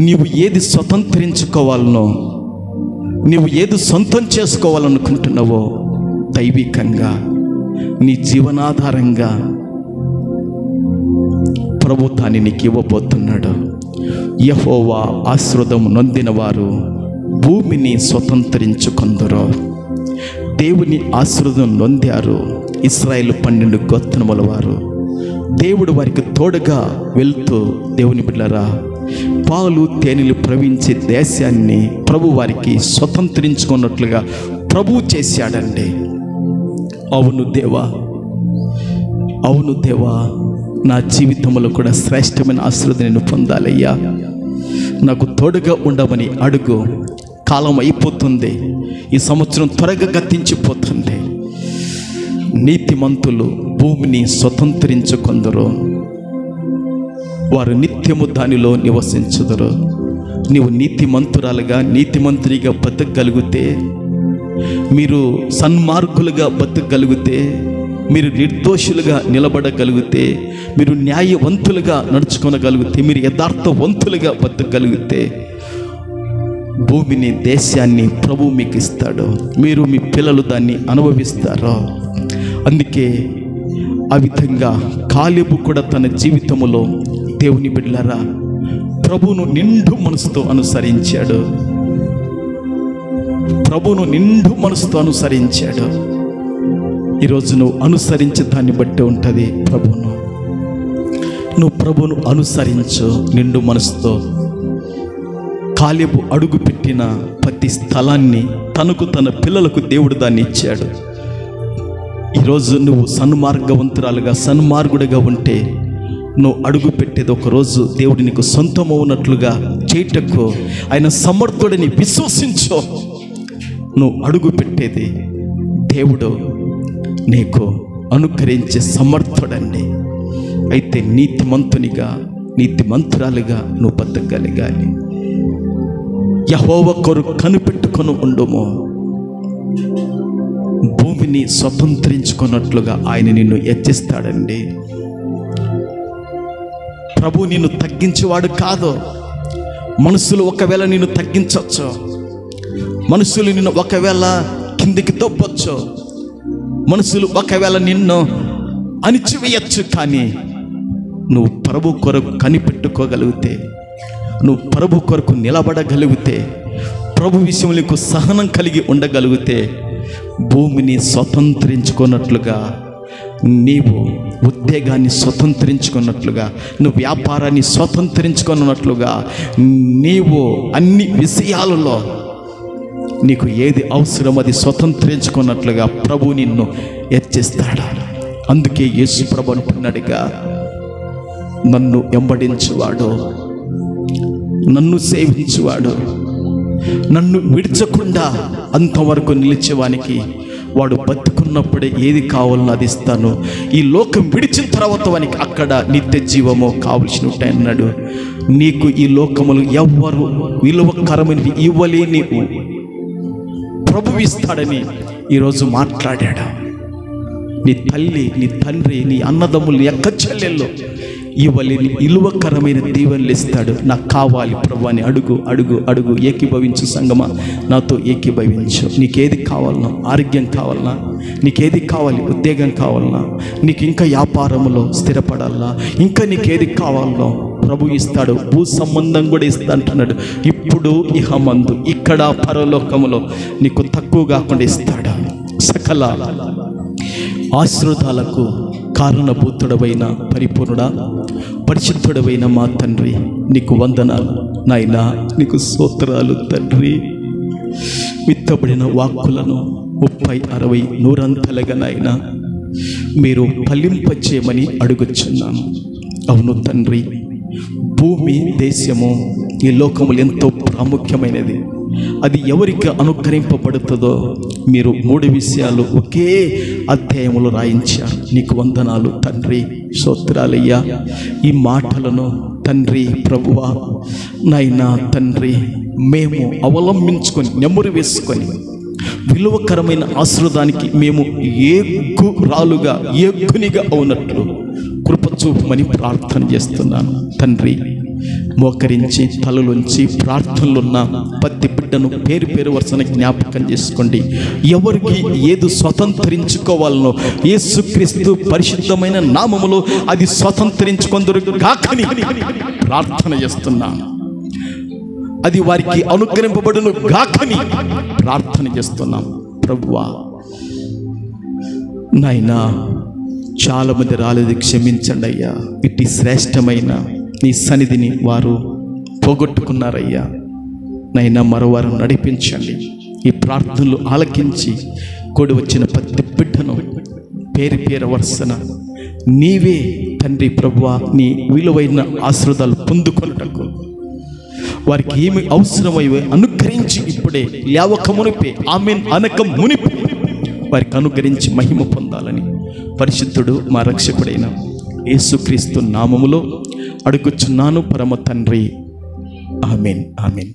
నీవు ఏది స్వతంత్రించుకోవాలనో, నీవు ఏది సొంతం చేసుకోవాలనుకుంటున్నావో, దైవికంగా నీ జీవనాధారంగా ప్రభు తాని నీకు ఇవ్వబోతున్నాడు. యెహోవా ఆశీర్వాదం నొందిన వారు భూమిని స్వతంత్రించుకొందరు. దేవుని ఆశీర్వాదం నొందారు ఇశ్రాయేలు 12 గోత్రముల వారు. దేవుడు వారికి తోడుగా వెళ్తూ, దేవుని బిడ్డలారా, పాలు తేనెలు ప్రవహించే దేశాన్ని ప్రభు వారికి స్వతంత్రించుకున్నట్లుగా ప్రభు చేశాడండి. అవును దేవా, అవును దేవా, నా జీవితంలో కూడా శ్రేష్టమైన ఆశీర్వాదం నేను పొందాలయ్యా, నాకు తోడుగా ఉండమని అడుగు. కాలం అయిపోతుంది, ఈ సంవత్సరం త్వరగా గతించిపోతుంది. నీతిమంతులు భూమిని స్వతంత్రించుకొందరు, వారు నిత్యము దానిలో నివసించుదురు. నీవు నీతిమంతురాలుగా, నీతిమంతునిగా బతకగలిగితే, మీరు సన్మార్గులుగా బతకగలిగితే, మీరు నిర్దోషులుగా నిలబడగలిగితే, మీరు న్యాయవంతులుగా నడుచుకోగలిగితే, మీరు యథార్థవంతులుగా బతకగలిగితే, భూమిని, దేశాన్ని ప్రభు మీకు ఇస్తాడు. మీరు, మీ పిల్లలు దాన్ని అనుభవిస్తారు. అందుకే ఆ విధంగా కాలేబు కూడా తన జీవితంలో, దేవుని బిడ్డలారా, ప్రభువును నిండు మనసుతో అనుసరించాడు. ప్రభువును నిండు మనసుతో అనుసరించాడు. ఈరోజు నువ్వు అనుసరించే దాన్ని బట్టి ఉంటుంది ప్రభువును. నువ్వు ప్రభువును అనుసరించు నిండు మనసుతో. కాలేబు అడుగుపెట్టిన ప్రతి స్థలాన్ని తనకు, తన పిల్లలకు దేవుడు దాన్ని ఇచ్చాడు. ఈరోజు నువ్వు సన్మార్గవంతురాలుగా, సన్మార్గుడిగా ఉంటే, నువ్వు అడుగు పెట్టేది ఒకరోజు దేవుడు నీకు సొంతమవునట్లుగా చేయటకు ఆయన సమర్థుడిని విశ్వసించు. నువ్వు అడుగు పెట్టేది దేవుడు నీకు అనుకరించే సమర్థుడండి. అయితే నీతిమంతునిగా, నీతిమంతురాలిగా నువ్వు బతకగలగాలి. యెహోవా కొరకు కనిపెట్టుకొని ఉండుము. భూమిని స్వతంత్రించుకున్నట్లుగా ఆయన నిన్ను హెచ్చిస్తాడండి. ప్రభు నిన్ను తగ్గించేవాడు కాదు. మనుషులు ఒకవేళ నిన్ను తగ్గించవచ్చు, మనుషులు నిన్ను ఒకవేళ కిందికి దొబ్బొచ్చు, మనుషులు ఒకవేళ నిన్ను అణిచివేయచ్చు. కానీ నువ్వు ప్రభు కొరకు కనిపెట్టుకోగలిగితే, నువ్వు ప్రభు కొరకు నిలబడగలిగితే, ప్రభు విషయంలో నీకు సహనం కలిగి ఉండగలిగితే, భూమిని స్వతంత్రించుకున్నట్లుగా, నీవు ఉద్యోగాన్ని స్వతంత్రించుకున్నట్లుగా, నువ్వు వ్యాపారాన్ని స్వతంత్రించుకున్నట్లుగా, నీవు అన్ని విషయాలలో నీకు ఏది అవసరం అది స్వతంత్రించుకున్నట్లుగా ప్రభు నిన్ను హెచ్చిస్తాడు. అందుకే యేసు ప్రభు అంటున్నాడుగా, నన్ను వెంబడించువాడు, నన్ను సేవించువాడు, నన్ను విడిచకుండా అంతవరకు నిలిచేవానికి వాడు బతుకున్నప్పుడే ఏది కావాలన్నా అది ఇస్తాను. ఈ లోకం విడిచిన తర్వాత వానికి అక్కడ నిత్య జీవము కావలసినట్టు అన్నాడు. నీకు ఈ లోకములు ఎవ్వరు విలువకరమైనవి ఇవ్వలేని ప్రభువు ఇస్తాడని ఈరోజు మాట్లాడాడు. నీ తల్లి, నీ తండ్రి, నీ అన్నదమ్ములు, నీ అక్క చెల్లెళ్ళు ఇవ్వలేని విలువకరమైన దీవెనలు ఇస్తాడు. నాకు కావాలి ప్రభు అని అడుగు అడుగు అడుగు. ఏకీభవించు సంగమా, నాతో ఏకీభవించు. నీకేది కావాలన్నా, ఆరోగ్యం కావాలన్నా, నీకేది కావాలి, ఉద్యోగం కావాలన్నా, నీకు ఇంకా వ్యాపారంలో స్థిరపడాలన్నా, ఇంకా నీకేది కావాలనో ప్రభు ఇస్తాడు. భూ సంబంధం కూడా ఇస్తా అంటున్నాడు. ఇప్పుడు ఇహమందు, ఇక్కడ పరలోకములో నీకు తక్కువ కాకుండా ఇస్తాడు. సకల ఆశీర్వాదాలకు కారణభూతుడవైన పరిపూర్ణుడా, పరిశుద్ధుడవైన మా తండ్రి, నీకు వందనాలు నాయనా, నీకు స్తోత్రాలు తండ్రి. విత్తబడిన వాక్కులను 30, 60, 100 నాయనా మీరు ఫలింపచేయమని అడుగుచున్నాను. అవును తండ్రి, భూమి, దేశము, ఈ లోకములు ఎంతో ప్రాముఖ్యమైనది. అది ఎవరికి అనుగ్రహింపబడుతుందో మీరు 3 విషయాలు ఒకే అధ్యాయములో రాయించారు. నీకు వందనాలు తండ్రి, స్తోత్రాలయ్యా. ఈ మాటలను తండ్రి ప్రభువా నాయనా తండ్రి మేము అవలంబించుకొని, నెమ్మరు వేసుకొని, విలువకరమైన ఆశీర్వాదానికి మేము ఏగురాలుగా, ఏగునిగా అవునట్లు కృప చూపమని ప్రార్థన చేస్తున్నాను తండ్రి. మోకరించి తలలోంచి ప్రార్థనలున్న ప్రతి బిడ్డను పేరు పేరు వరుసన జ్ఞాపకం చేసుకోండి. ఎవరికి ఏది స్వతంత్రించుకోవాలనో యేసుక్రీస్తు పరిశుద్ధమైన నామములో అది స్వతంత్రించుకొందురు గాకని ప్రార్థన చేస్తున్నాను. అది వారికి అనుగ్రహింపబడును గాకని ప్రార్థన చేస్తున్నాం. ప్రభువా నాయనా, చాలా మంది రాలేదు, క్షమించండి అయ్యా. ఇట్టి శ్రేష్టమైన నీ సన్నిధిని వారు పోగొట్టుకున్నారయ్యా. నైనా మరోవారు నడిపించండి. ఈ ప్రార్థనలు ఆలకించి కూడి వచ్చిన ప్రతి బిడ్డను పేరు పేరు వరుసన నీవే తండ్రి ప్రభువా నీ విలువైన ఆశీర్వాదాలు పొందుకొనుటకు వారికి ఏమి అవసరమైవో అనుగ్రహించి ఇప్పుడే లేవక మునిపే, ఆమేన్ అనక మునిపే వారికి అనుగ్రహించి మహిమ పొందాలని పరిశుద్ధుడు మా రక్షకుడైన యేసుక్రీస్తు నామములో అడుగుచున్నాను పరమ తండ్రి. ఆమేన్, ఆమేన్.